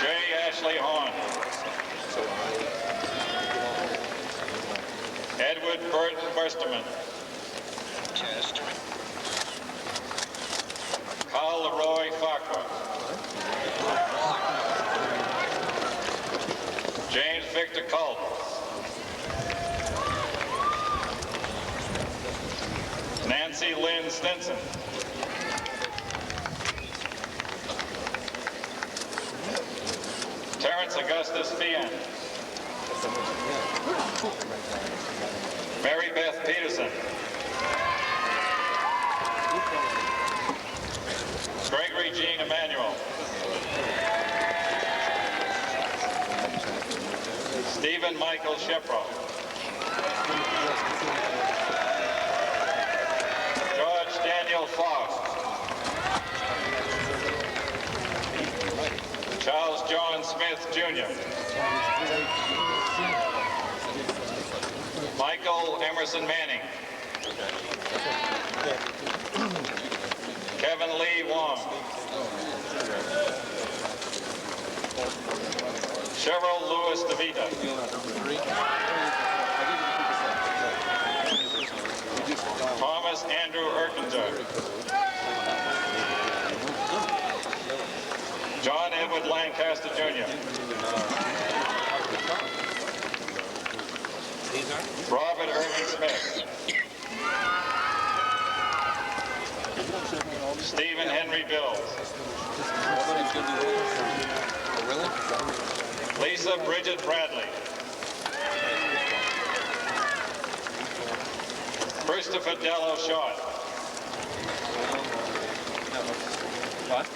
J. Ashley Horn. Edward Burton Bursterman. Carl Leroy Farquhar. James Victor Culp. Nancy Lynn Stinson. Terrence Augustus Fian. Mary Beth Peterson. Gregory Jean Emanuel. Stephen Michael Shepro. George Daniel Faust. Charles John Smith, Jr. Michael Emerson Manning. Kevin Lee Wong. Cheryl Lewis DeVita. Thomas Andrew Erkinger. John Edward Lancaster, Jr. Robert Irving Smith. Stephen Henry Bills. Lisa Bridget Bradley. Christopher Dello Short. What?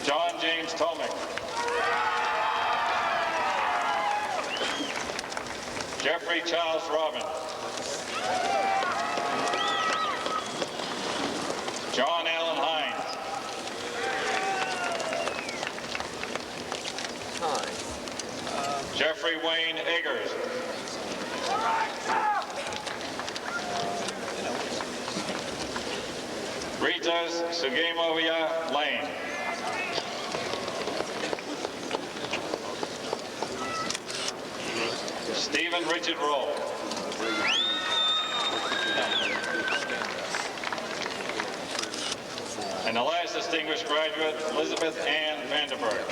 John James Tomick. Jeffrey Charles Robin. John Allen Hines. Jeffrey Wayne Eggers. Ritas Sugemovia Lane. Stephen Richard Roll. And the last distinguished graduate, Elizabeth Ann Vanderberg.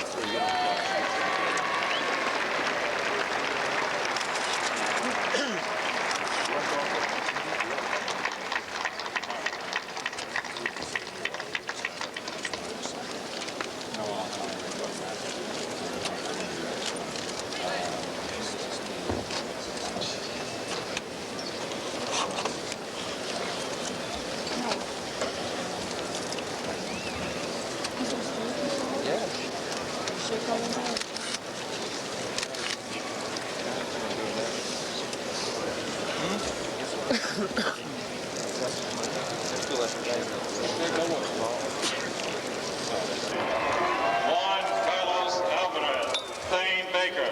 Juan Carlos Alvarez. Thane Baker.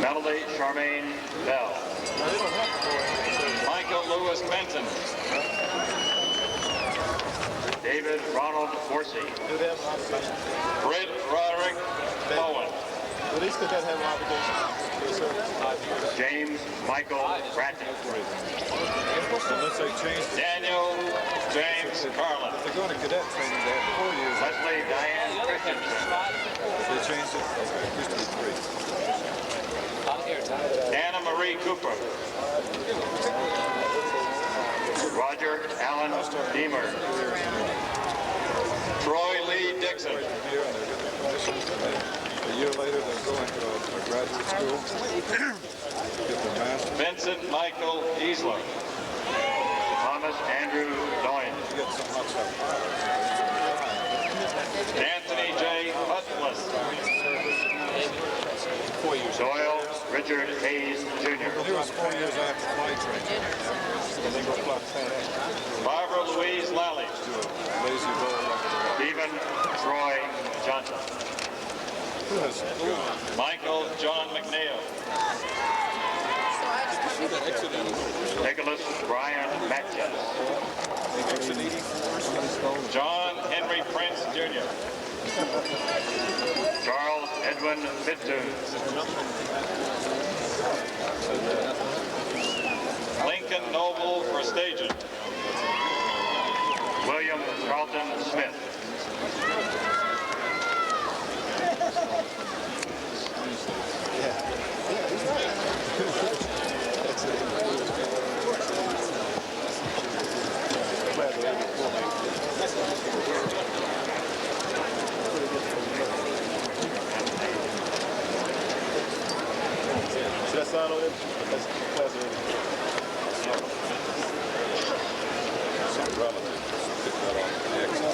Melody Charmaine Bell. Michael Lewis Benton. David Ronald Forsey. Britt Roderick Bowen. these cadets have an obligation? James Michael Bratton. Unless they change. Daniel James Carlin. If they're going to cadet training, they have 4 years. Leslie Diane Christensen. They changed it. It used to be 3. Anna Marie Cooper. Roger Allen Deemer. Troy Lee Dixon. A year later, they go into a graduate school, get their master's. Vincent Michael Easler. Thomas Andrew Doyne. Get some hot stuff. Anthony J. Hutchless. Doyle Richard Hayes Jr. It was 4 years after flight training. And they go fly FedEx. Barbara Louise Lally. Lazy roll. Stephen Troy Johnson. Michael John McNeil. Nicholas Brian Matches. John Henry Prince Jr. Charles Edwin Mittoon. Lincoln Noble Verstagen. William Carlton Smith. Should I sign on it? That's class already. Something relevant. Pick that off the exit.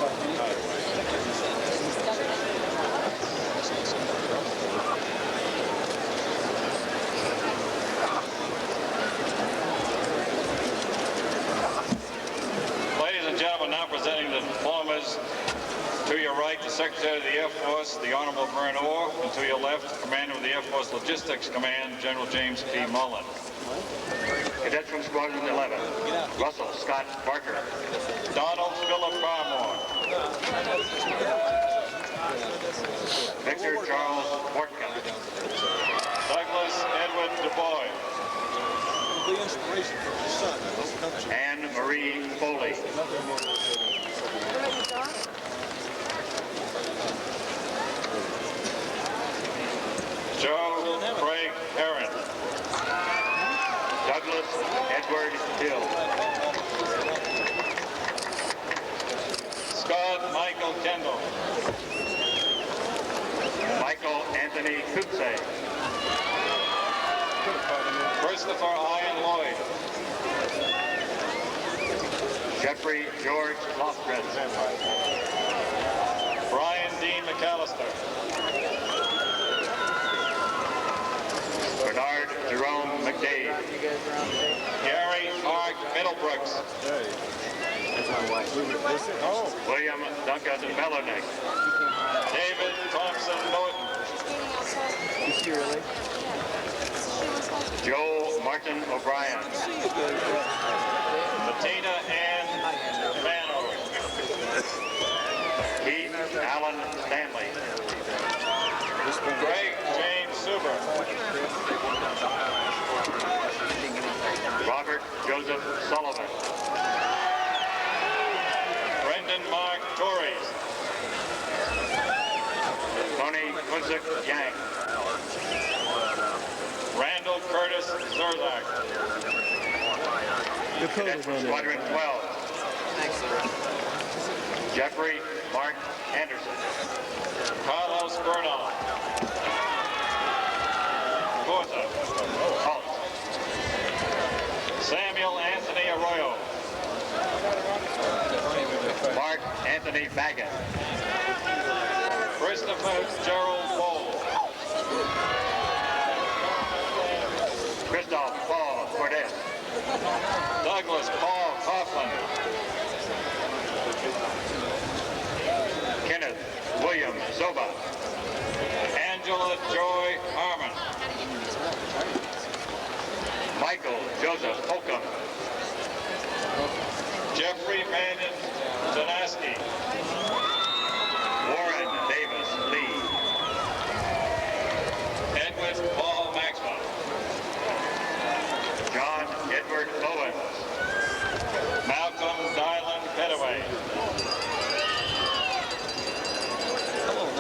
Ladies and gentlemen, now presenting the diplomas. To your right, the Secretary of the Air Force, the Honorable Vern Orr, and to your left, the Commander of the Air Force Logistics Command, General James P. Mullen. Cadets from Squadron 11, Russell Scott Barker, Donald Philip Barmore, Victor Charles Mortka, Douglas Edward DuBois, Anne Marie Foley, Joe Craig Herron, Douglas Edward Hill, Scott Michael Kendall, Michael Anthony Kupse, Christopher Ian Lloyd, Jeffrey George Lofgren, Brian Dean McAllister, Bernard Jerome McDade, Gary Mark Middlebrooks, William Duncan Melanick, David Thompson Norton, Joe Martin O'Brien, Bettina Ann Mano, Keith Allen Stanley, Greg James Suber, Robert Joseph Sullivan, Brendan Mark Torres, Tony Kunzik Yang, Randall Curtis Zerzak, Cadet from Squadron 12, Jeffrey Mark Anderson, Carlos Bernal, Gorza, Halt, Samuel Anthony Arroyo, Mark Anthony Baggett, Christopher Gerald Bowles, Christoph Paul Cordes, Douglas Paul Coughlin, Kenneth William Soba, Angela Joy Harmon, Michael Joseph Holcomb, Jeffrey Manning Zanaski, Warren Davis Lee, Robert Owens. Malcolm Dylan Petaway.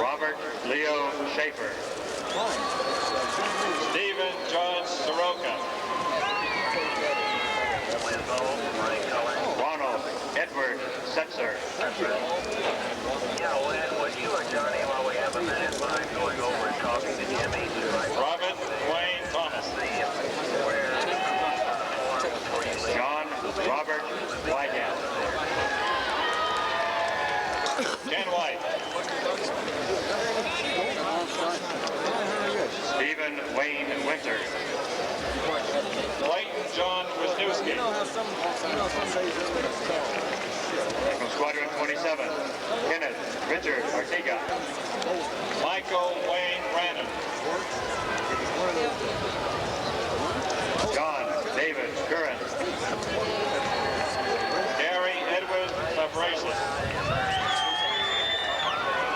Robert Leo Schaefer. Stephen George Soroka. Ronald Edward Setzer. Yeah, would you or Johnny, while we have a minute, mind going over and talking to Jimmy? Robert Wayne Thomas. John Robert Whitehouse. Ken White. Stephen Wayne Winter. Clayton John Wisniewski. From Squadron 27, Kenneth Richard Artiga. Michael Wayne Brannon. John David Curran. Gary Edward Fabricius.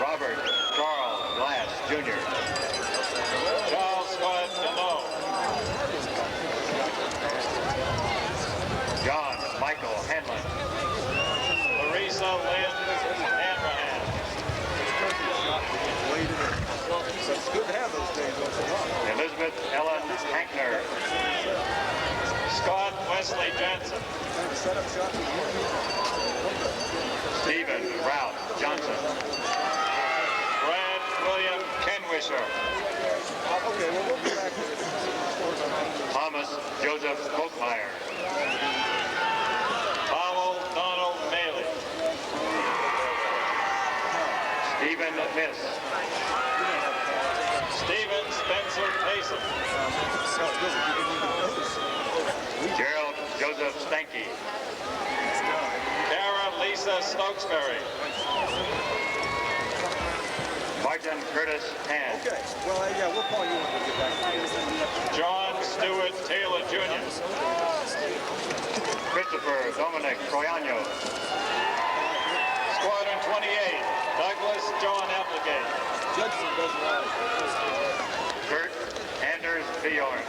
Robert Charles Glass, Jr. Charles Scott Cano. John Michael Hanlon. Larissa Lynn Abraham. It's good to have those days off. Elizabeth Ellen Hankner. Scott Wesley Johnson. Stephen Ralph Johnson. Brad William Kenwisher. Okay, well, we'll be back to this. Thomas Joseph Volkmeyer. Powell Donald Maley. Stephen Miss. Stephen Spencer Payson. Gerald Joseph Stanky. Kara Lisa Stokesbury. Martin Curtis Hand. Okay, well, yeah, we'll call you when we get back to this. John Stewart Taylor Jr. Christopher Dominic Troyano. Squadron 28, Douglas John Applegate. Judson doesn't lie. Kurt Anders Bjorn.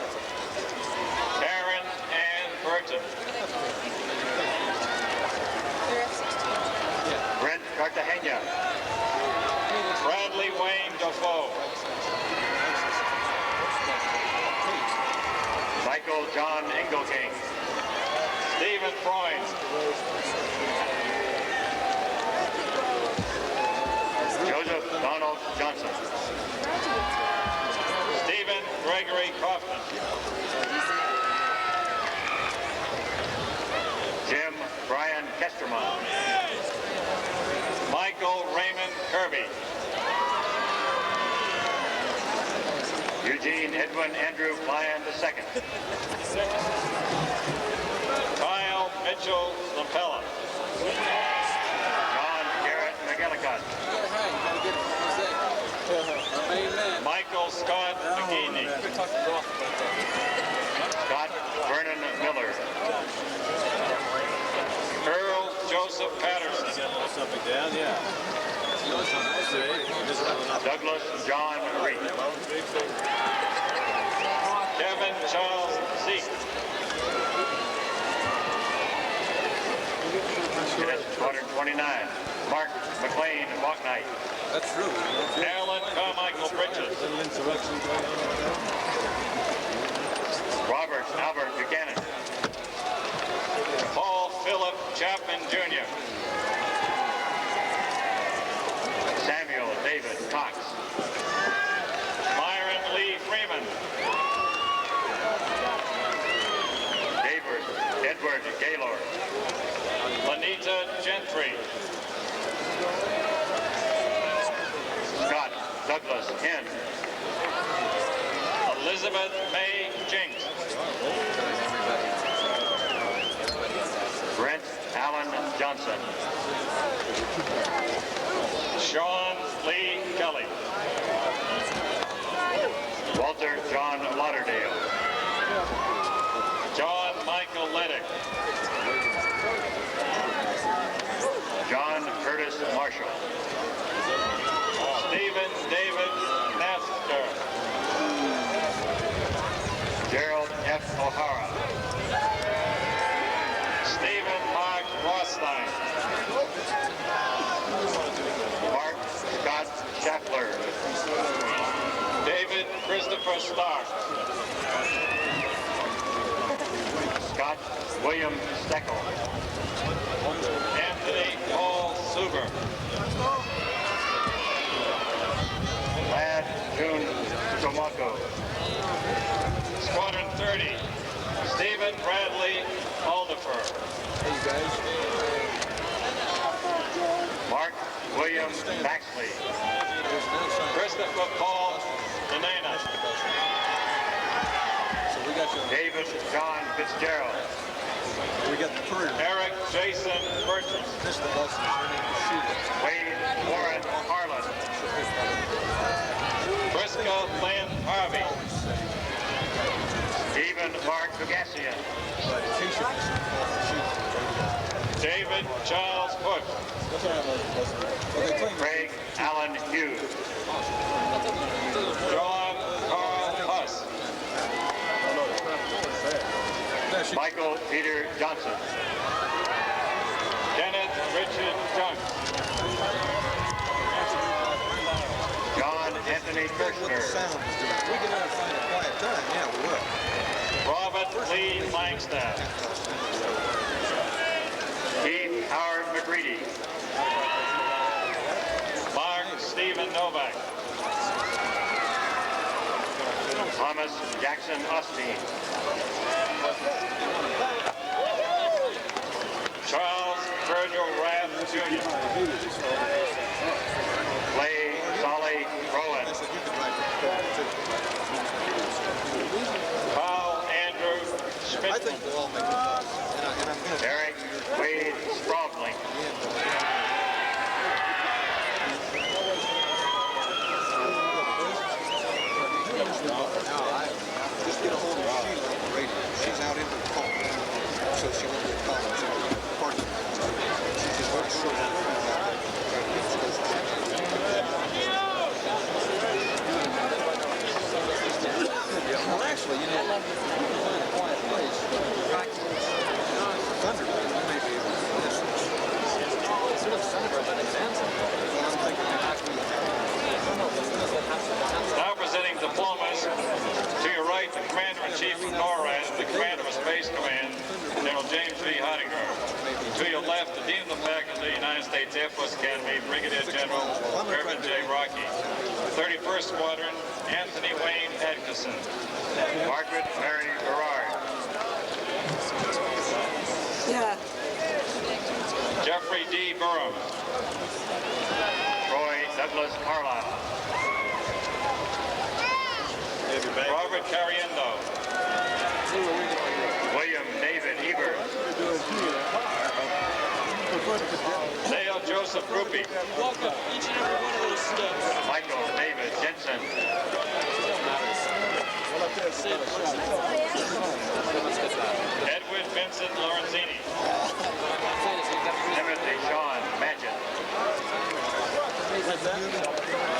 Karen Ann Burton. Brent Cartagena. Bradley Wayne Dafoe. Michael John Engelking. Stephen Freund. Joseph Donald Johnson. Stephen Gregory Kaufman. Jim Brian Kesterman. Michael Raymond Kirby. Eugene Edwin Andrew Lyon II. Kyle Mitchell Lampella. John Garrett McGillicott. Michael Scott McGeaney. Scott Vernon Miller. Earl Joseph Patterson. Down, yeah. Douglas John Reed. Kevin Charles Zeke. Cadet Squadron 29, Mark McLean Walknight. That's true. Alan Carmichael Bridges. Robert Albert Buchanan. Paul Philip Chapman Jr. Samuel David Cox. Myron Lee Freeman. David Edward Gaylord. Lanita Gentry. Scott Douglas Henn. Elizabeth May Jinks. Brent Allen Johnson. Sean Lee Kelly. Walter John Lauderdale. John Michael Leddick. John Curtis Marshall. Stephen David Naster. Gerald F. O'Hara. Schaffler. David Christopher Stark. Scott William Steckel. Anthony Paul Suber. Lad June Tomako. Squadron 30, Stephen Bradley Alderfer. Hey, you guys. Mark William Baxley. Christopher Paul Denana. So we got David John Fitzgerald. We got the courier. Eric Jason Bertram. This is the bus. Her name is Sheila. Wade Warren Harlan. Briscoe Lynn Harvey. Stephen Mark Fugassian. David Charles Hook. Craig Allen Hughes. John Carl Huss. Michael Peter Johnson. Kenneth Richard Junk. John Anthony Kirshner. We can never find a quiet time. Yeah, we will. Robert Lee Langstaff. Keith Howard McGreedy. Mark Stephen Novak. Thomas Jackson Osteen. Charles Virgil Rath Jr. Clay Solly Rowan. Carl Andrew Schmidt. I think we'll all make it. Eric Wade Strobling. Just get a hold of Sheila on the radio. She's out into the phone, so she won't get called. She's in the parking lot. She's just very short. Well, actually, you know, if you find a quiet place, Thunderbird, you may be able to do this. Sort of Thunderbird, but exams. Well, I'm thinking actually. Now presenting diplomas. To your right, the Commander-in-Chief of NORAD, the Commander of Space Command, General James V. Heidegger. To your left, the Dean of the Faculty, United States Air Force Academy, Brigadier General Irvin J. Rocky. 31st Squadron, Anthony Wayne Atkinson. Margaret Mary Gerard. Yeah. Jeffrey D. Burham. Roy Douglas Carlisle. Robert Cariendo. William David Ebert. Dale Joseph Ruppy. Welcome each and every one of those students. Michael David Jensen. Edward Vincent Lorenzini. Timothy Sean Magid.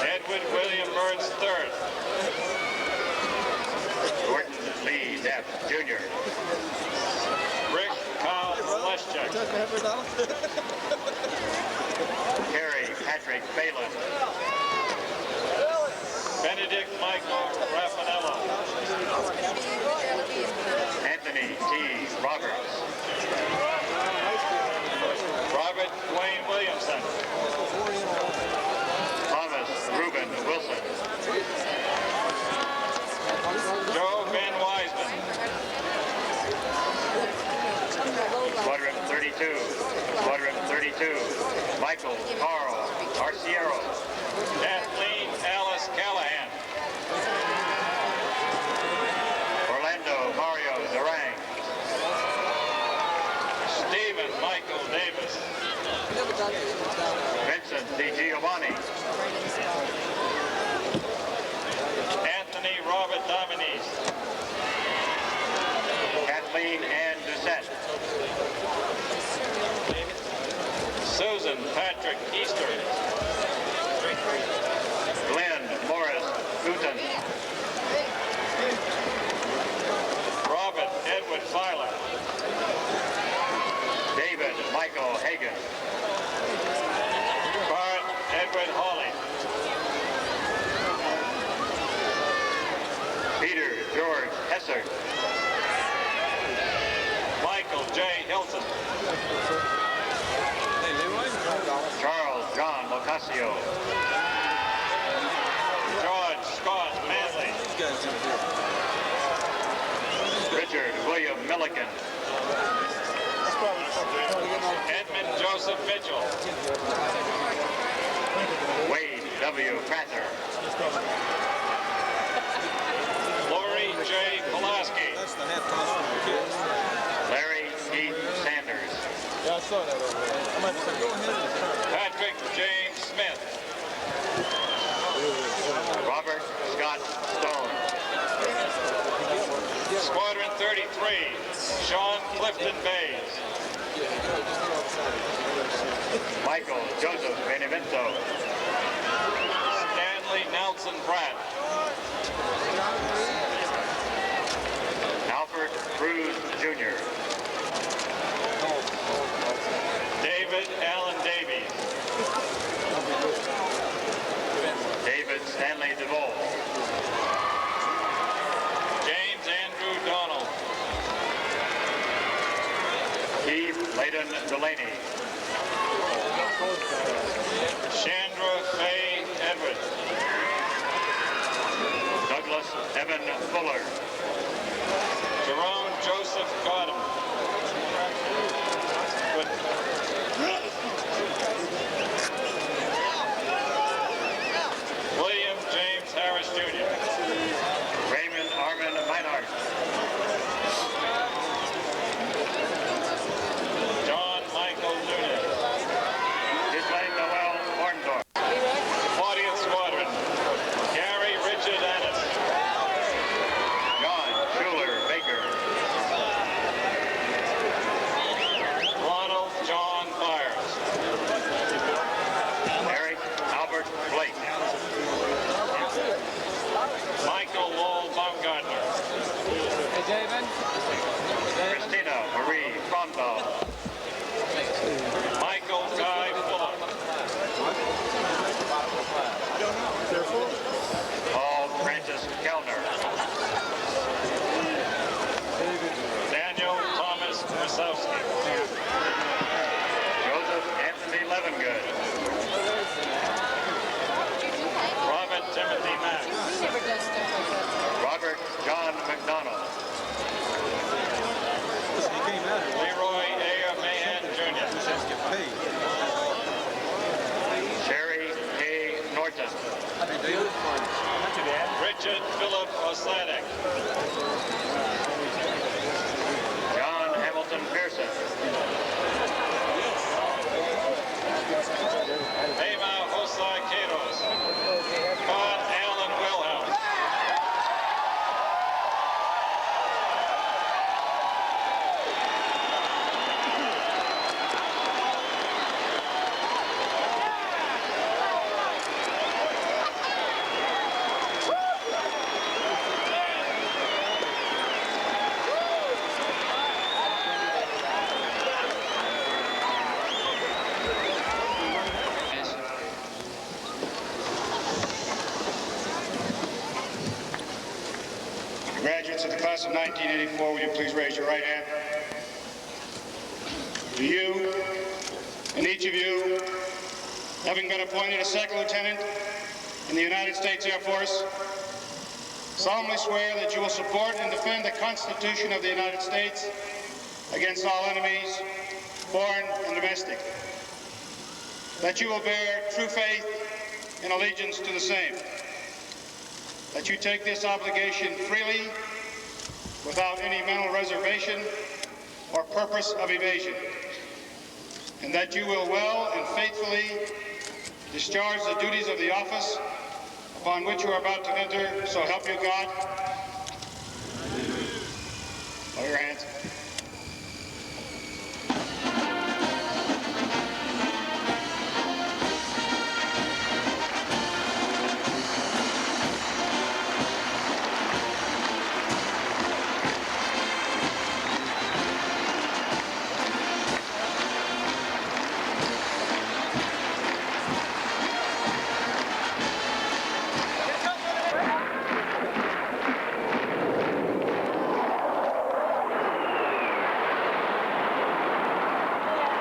Edward William Burns III. Gordon Lee Depp Jr. Rick Carl Leschek. Kerry Patrick Phelan. Benedict Michael Raffanello. Anthony T. Roberts. Robert Dwayne Williamson. Thomas Reuben Wilson. Joe Ben Wiseman. Squadron 32. Squadron 32. Michael Carl Arciero. Kathleen Alice Callahan. Orlando Mario Durang. Stephen Michael Davis. Vincent Di Giovanni. Anthony Robert Dominies. Kathleen Ann Doucette. Susan Patrick Easter. Glenn Morris Gooten. Robert Edward Filer. David Michael Hagan. Bart Edward Hawley. Mustard. Michael J. Hilton. Charles John Locascio. George Scott Manley. Richard William Milliken. Edmund Joseph Mitchell. Wade W. Prather. Lori J. Pulaski. Larry E. Sanders. Yeah, I saw that over there. I'm about to say, go ahead and Patrick James Smith. Robert Scott Stone. Squadron 33, Sean Clifton Bays. Michael Joseph Benevento. Stanley Nelson Pratt. Alfred Cruz Jr. David Allen Davies. David Stanley DeVoe. James Andrew Donald. Keith Layden Delaney. Chandra Faye Edwards. Douglas Evan Fuller. Jerome Joseph Godham. William James Harris Jr. Raymond Armin Meinhardt. John Michael Nunez. Ghislaine Noel Orndorff. 40th Squadron. Gary Richard Annis. John Schuler Baker. Ronald John Byers. Eric Albert Blake. Michael Lowell Baumgartner. Hey, David. Christina Marie Frondal. Michael Guy Fuller. Paul Francis Kellner. Daniel Thomas Krasowski. Joseph Anthony Levengood. Robert Timothy Mack. Robert John McDonald. Leroy A. Mahan Jr. Sherry A. Norton. Richard Philip Osladik. John Hamilton Pearson. Ema Josai Queiroz. Todd Allen Wilhelm. Graduates of the class of 1984, will you please raise your right hand? Do you, and each of you, having been appointed a second lieutenant in the United States Air Force, solemnly swear that you will support and defend the Constitution of the United States against all enemies, foreign and domestic, that you will bear true faith and allegiance to the same, that you take this obligation freely, without any mental reservation or purpose of evasion, and that you will well and faithfully discharge the duties of the office upon which you are about to enter, so help you God. Lower your hands.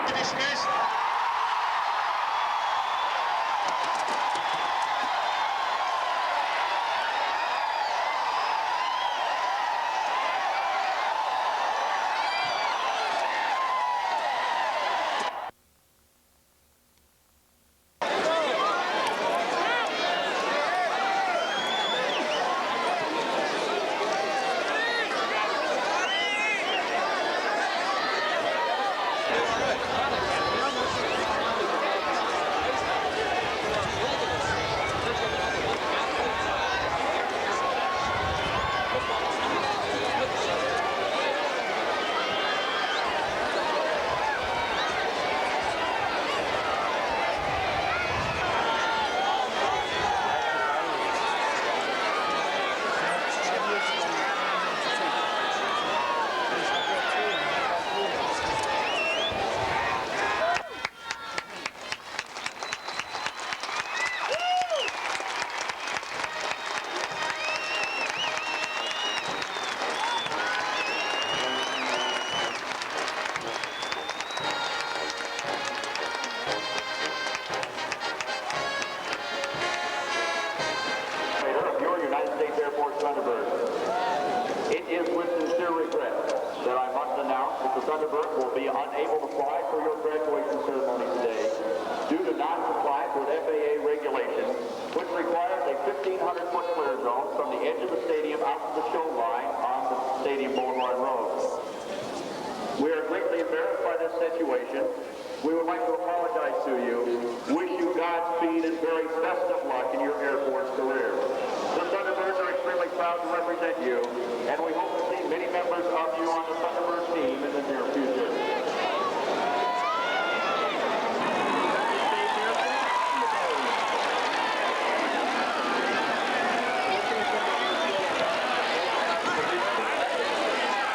Dismissed. It is with sincere regret that I must announce that the Thunderbird will be unable to fly for your graduation ceremony today due to non-compliance with FAA regulations, which requires a 1,500-foot clear zone from the edge of the stadium out to the show line on the Stadium Boulevard Road. We are greatly embarrassed by this situation. We would like to apologize to you, wish you Godspeed and very best of luck in your Air Force career. The Thunderbirds are extremely proud to represent you, and we hope to see many members of you on the Thunderbird team in the near future.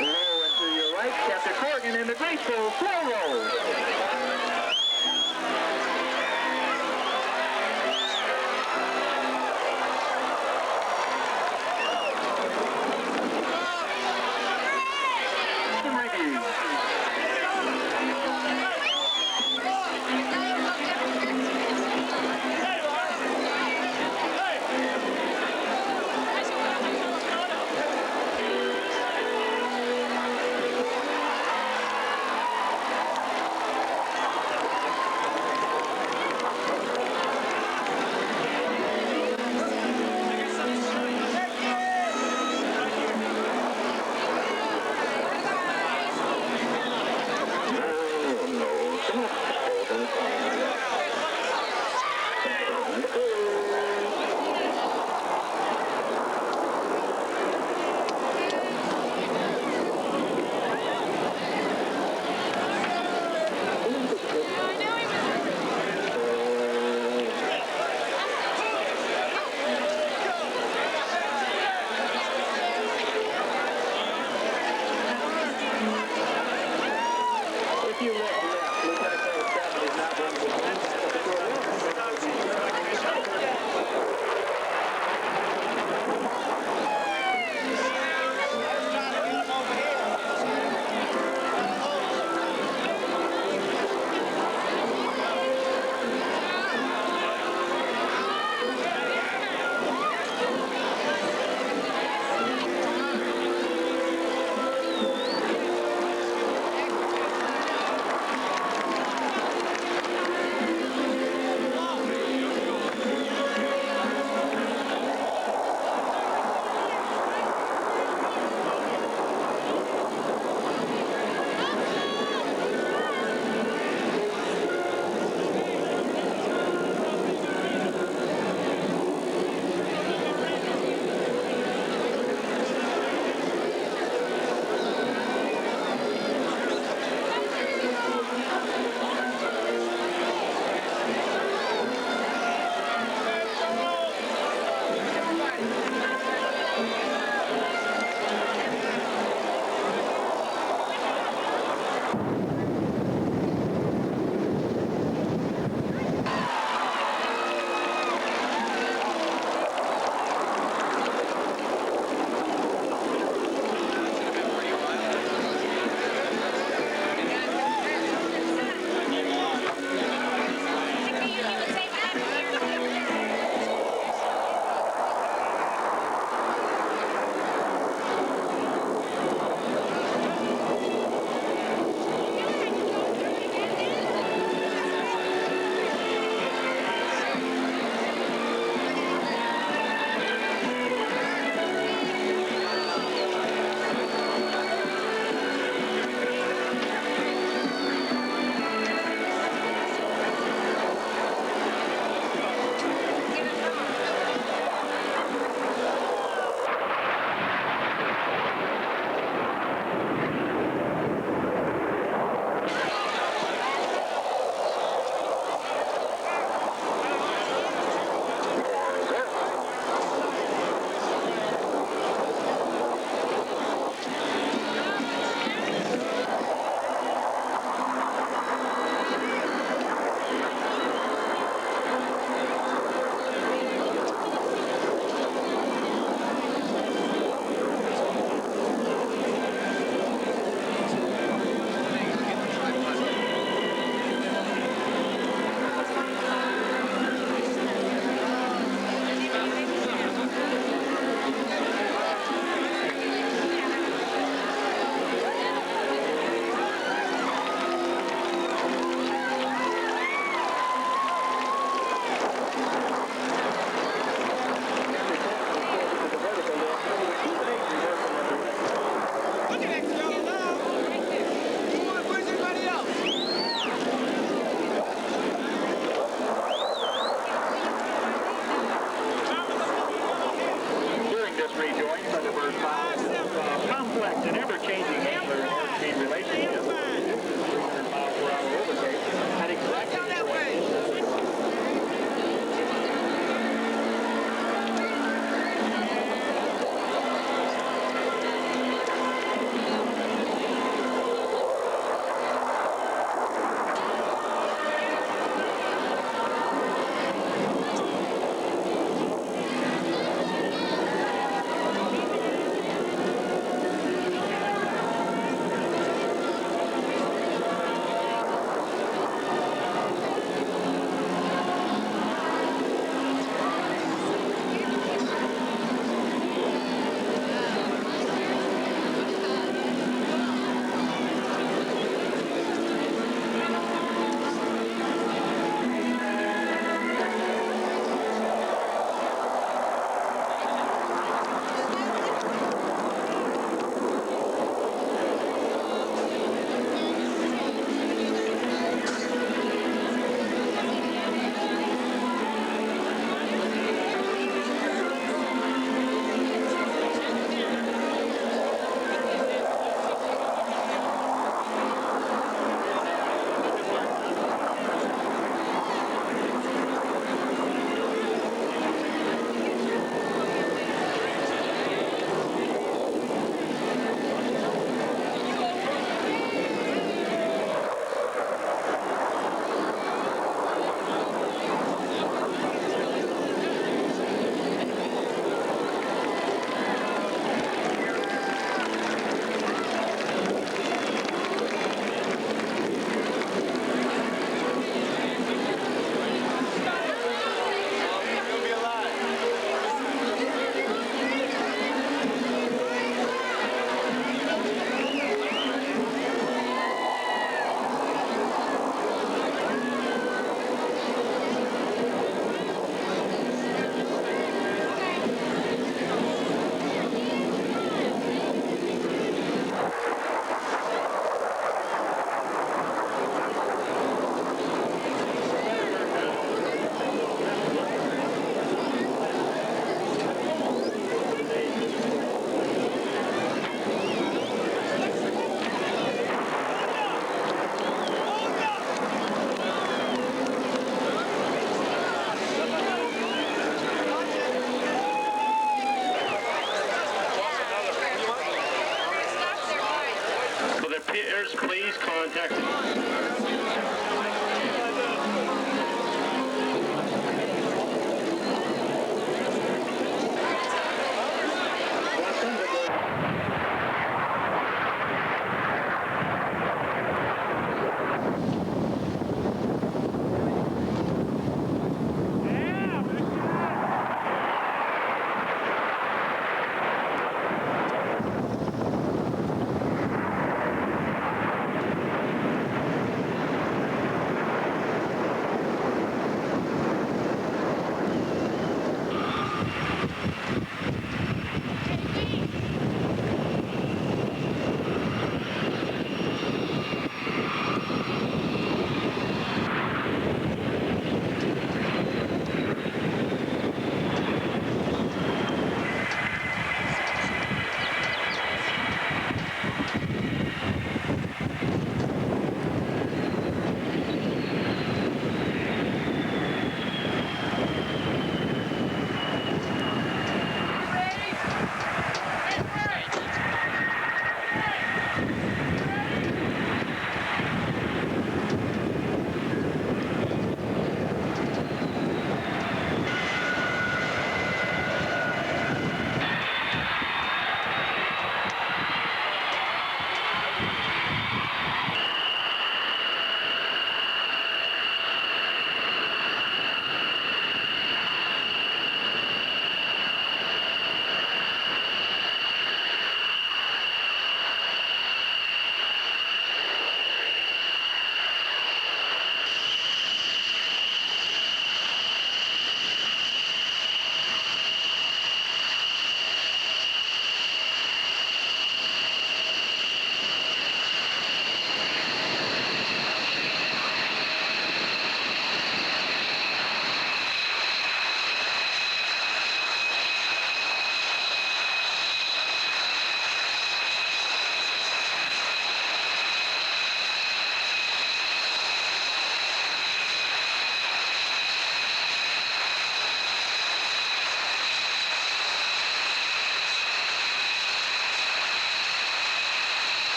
Low and to your right, Captain Corrigan in the graceful slow roll.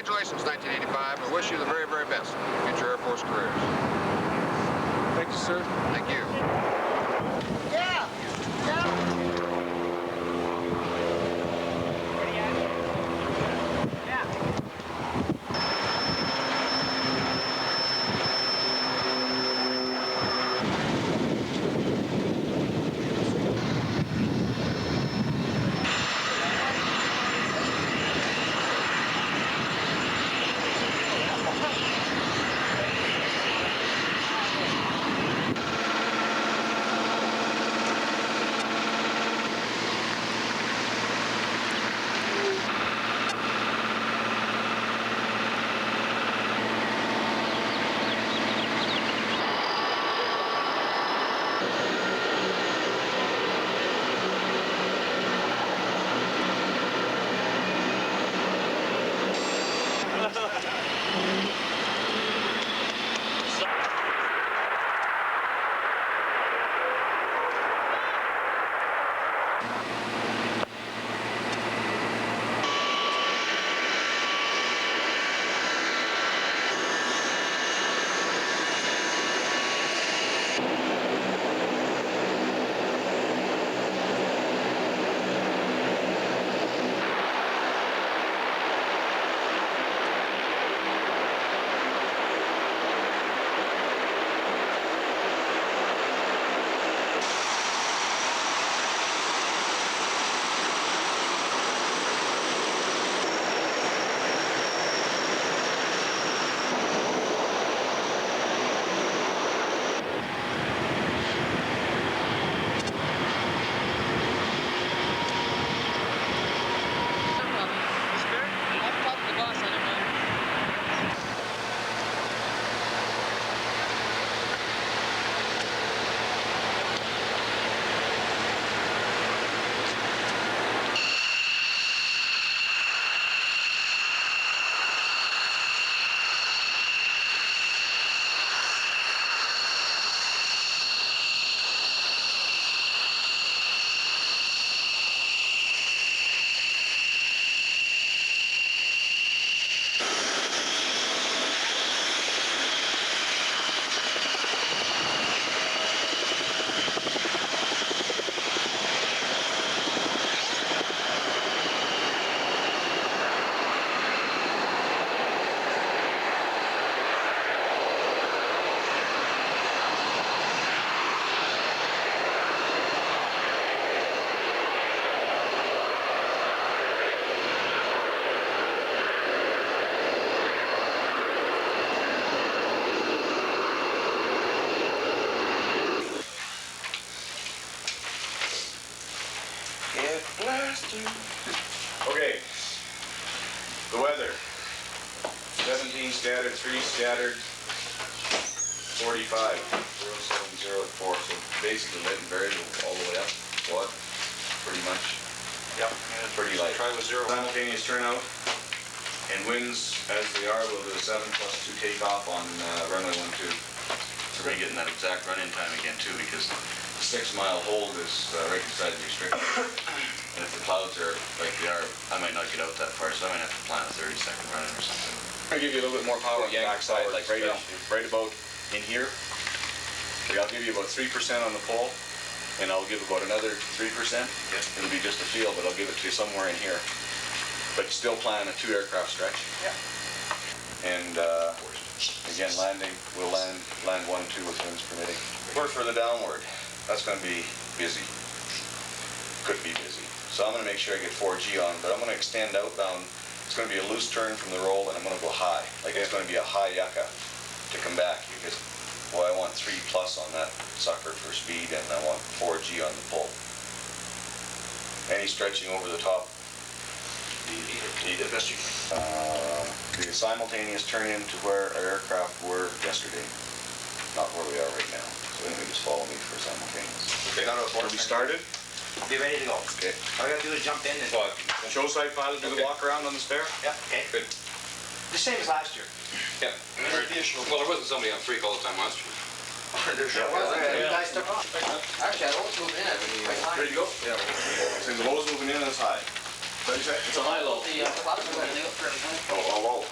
Congratulations, 1985. I wish you the very, very best in future Air Force careers. Thank you, sir. Thank you. Yeah. that blaster. Okay. The weather. 17 scattered, 3 scattered, 45. 070 at 4. So basically light and variable all the way up. What? Pretty much. Yep. Pretty light. Try with 0. Simultaneous turnout. And winds as they are, we'll do a 7+2 takeoff on runway 12. So we're getting that exact run-in time again too, because the 6-mile hold is right beside the restriction. And if the clouds are like they are, I might not get out that far, so I might have to plan a 30-second run-in or something. I'll give you a little bit more power on the backside, like right about in here. Okay, I'll give you about 3% on the pole, and I'll give about another 3%. It'll be just a feel, but I'll give it to you somewhere in here. But still plan a 2 aircraft stretch. Yeah. And again, landing, we'll land 1 and 2 with winds permitting. We're for the downward. That's going to be busy. Could be busy. So I'm going to make sure I get 4G on, but I'm going to extend outbound. It's going to be a loose turn from the roll, and I'm going to go high. Like it's going to be a high yucca to come back, because, boy, I want 3+ on that sucker for speed, and I want 4G on the pull. Any stretching over the top? The best you can. The simultaneous turn in to where our aircraft were yesterday, not where we are right now. So anyway, just follow me for simultaneous. Okay, are we started? Be ready to go. Okay. All I gotta do is jump in and... Show side pilot, do the walk around on the spare? Yeah, okay. Good. The same as last year. Yeah. Well, there wasn't somebody on freak all the time last year. There sure was. You guys took off. Actually, I almost moved in. Ready to go? Yeah. So the low's moving in and it's high. What did you say? It's a high low. The clouds are going to do it for everything. Oh.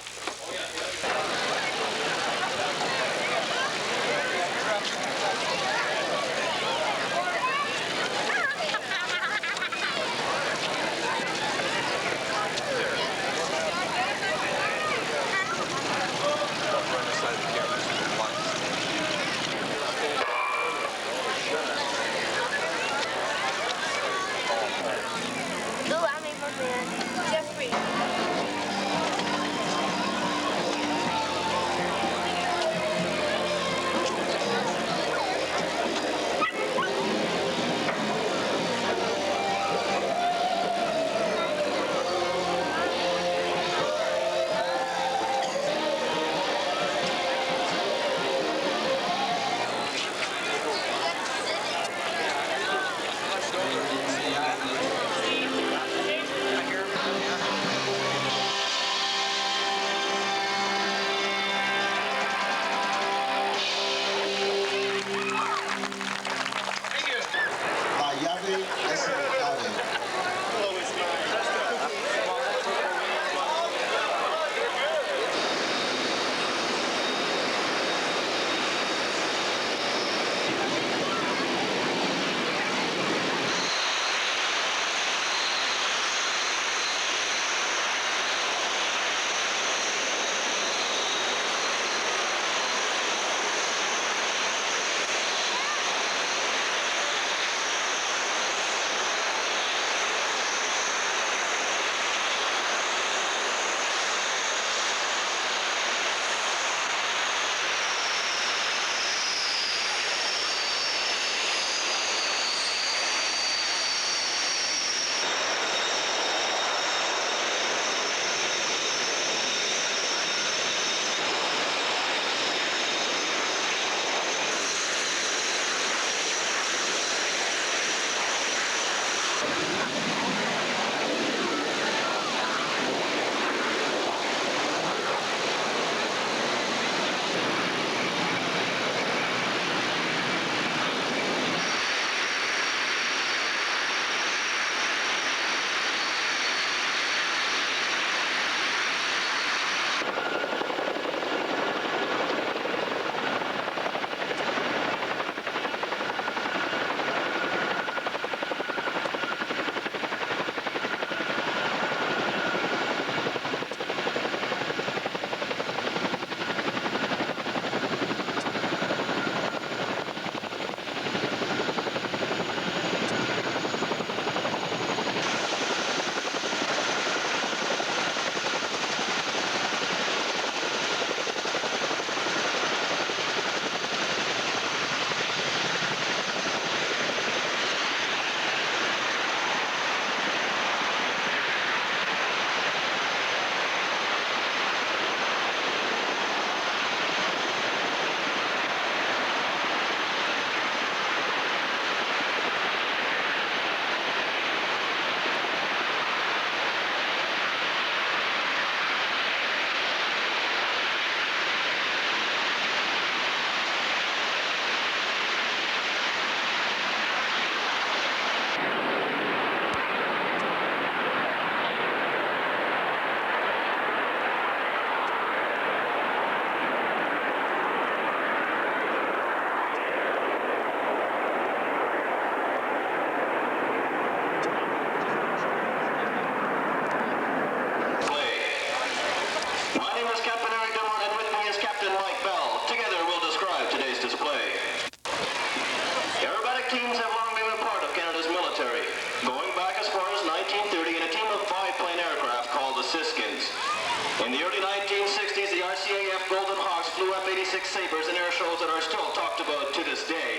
big sabers and air shows that are still talked about to this day.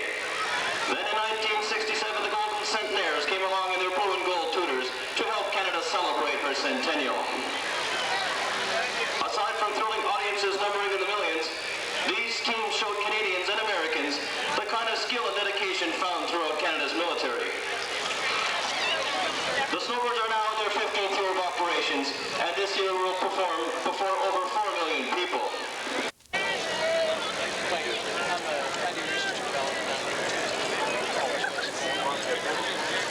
Then in 1967, the Golden Centenaires came along in their blue and gold Tudors to help Canada celebrate her centennial. Aside from thrilling audiences numbering in the millions, these teams showed Canadians and Americans the kind of skill and dedication found throughout Canada's military. The snowbirds are now in their 15th year of operations, and this year will perform before over 4 million people.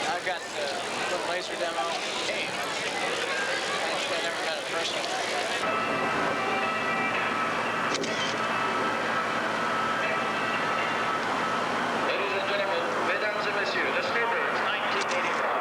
I've got the little laser demo. Hey, I never had a personal. Ladies and gentlemen, mesdames et messieurs, the snowbirds 1985.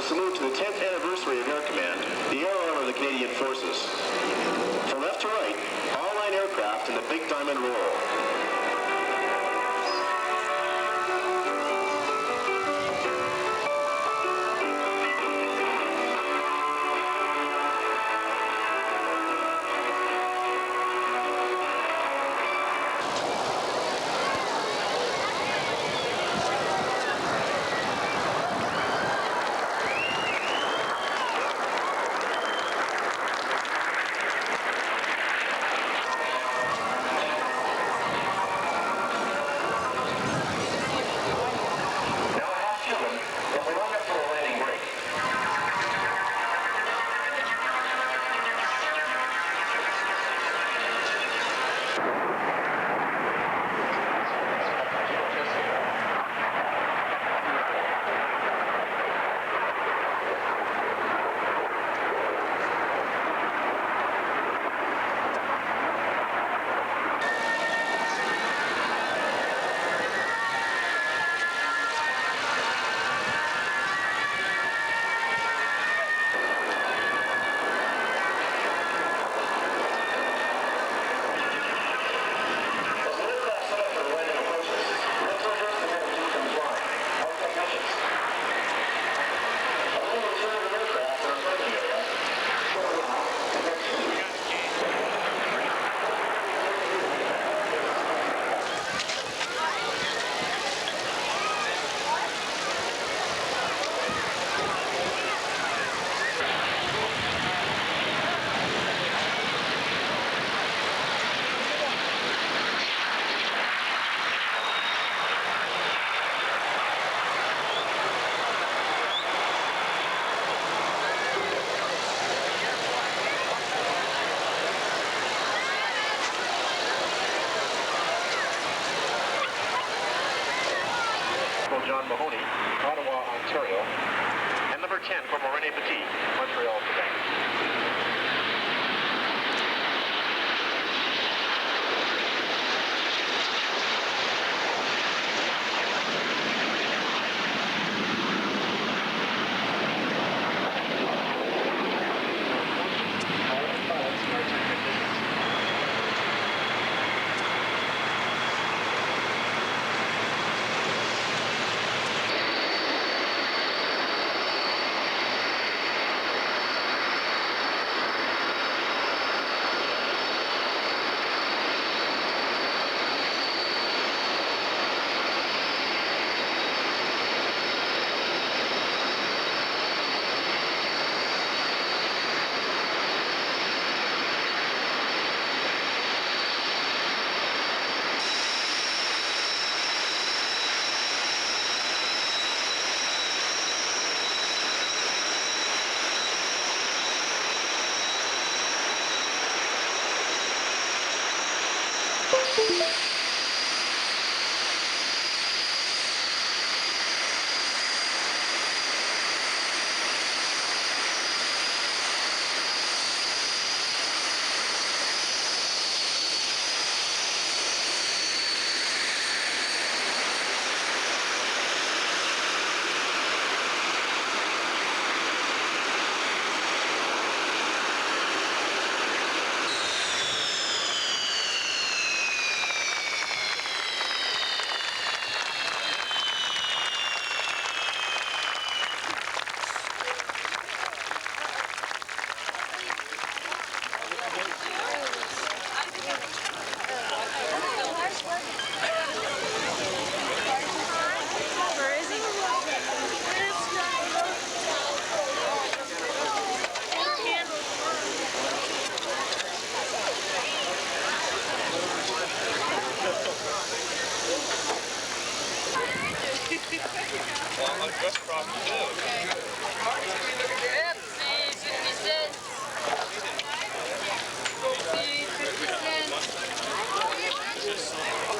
salute to the 10th anniversary of Air Command, the air arm of the Canadian Forces. From left to right, all 9 aircraft in the Big Diamond Roll. John Mahoney, Ottawa, Ontario, and number 10 for René Petit, Montreal, Quebec.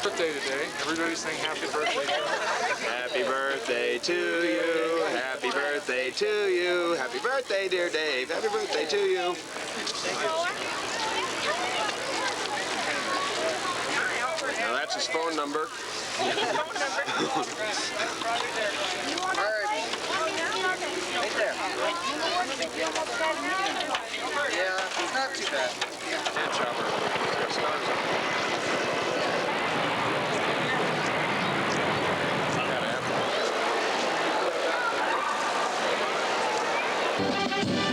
Birthday today. Everybody sing happy birthday. Happy birthday to you. Happy birthday to you. Happy birthday, dear Dave. Happy birthday to you. Now that's his phone number. Right there. Yeah, not too bad. And chopper. Got stars on it. Gotta have one.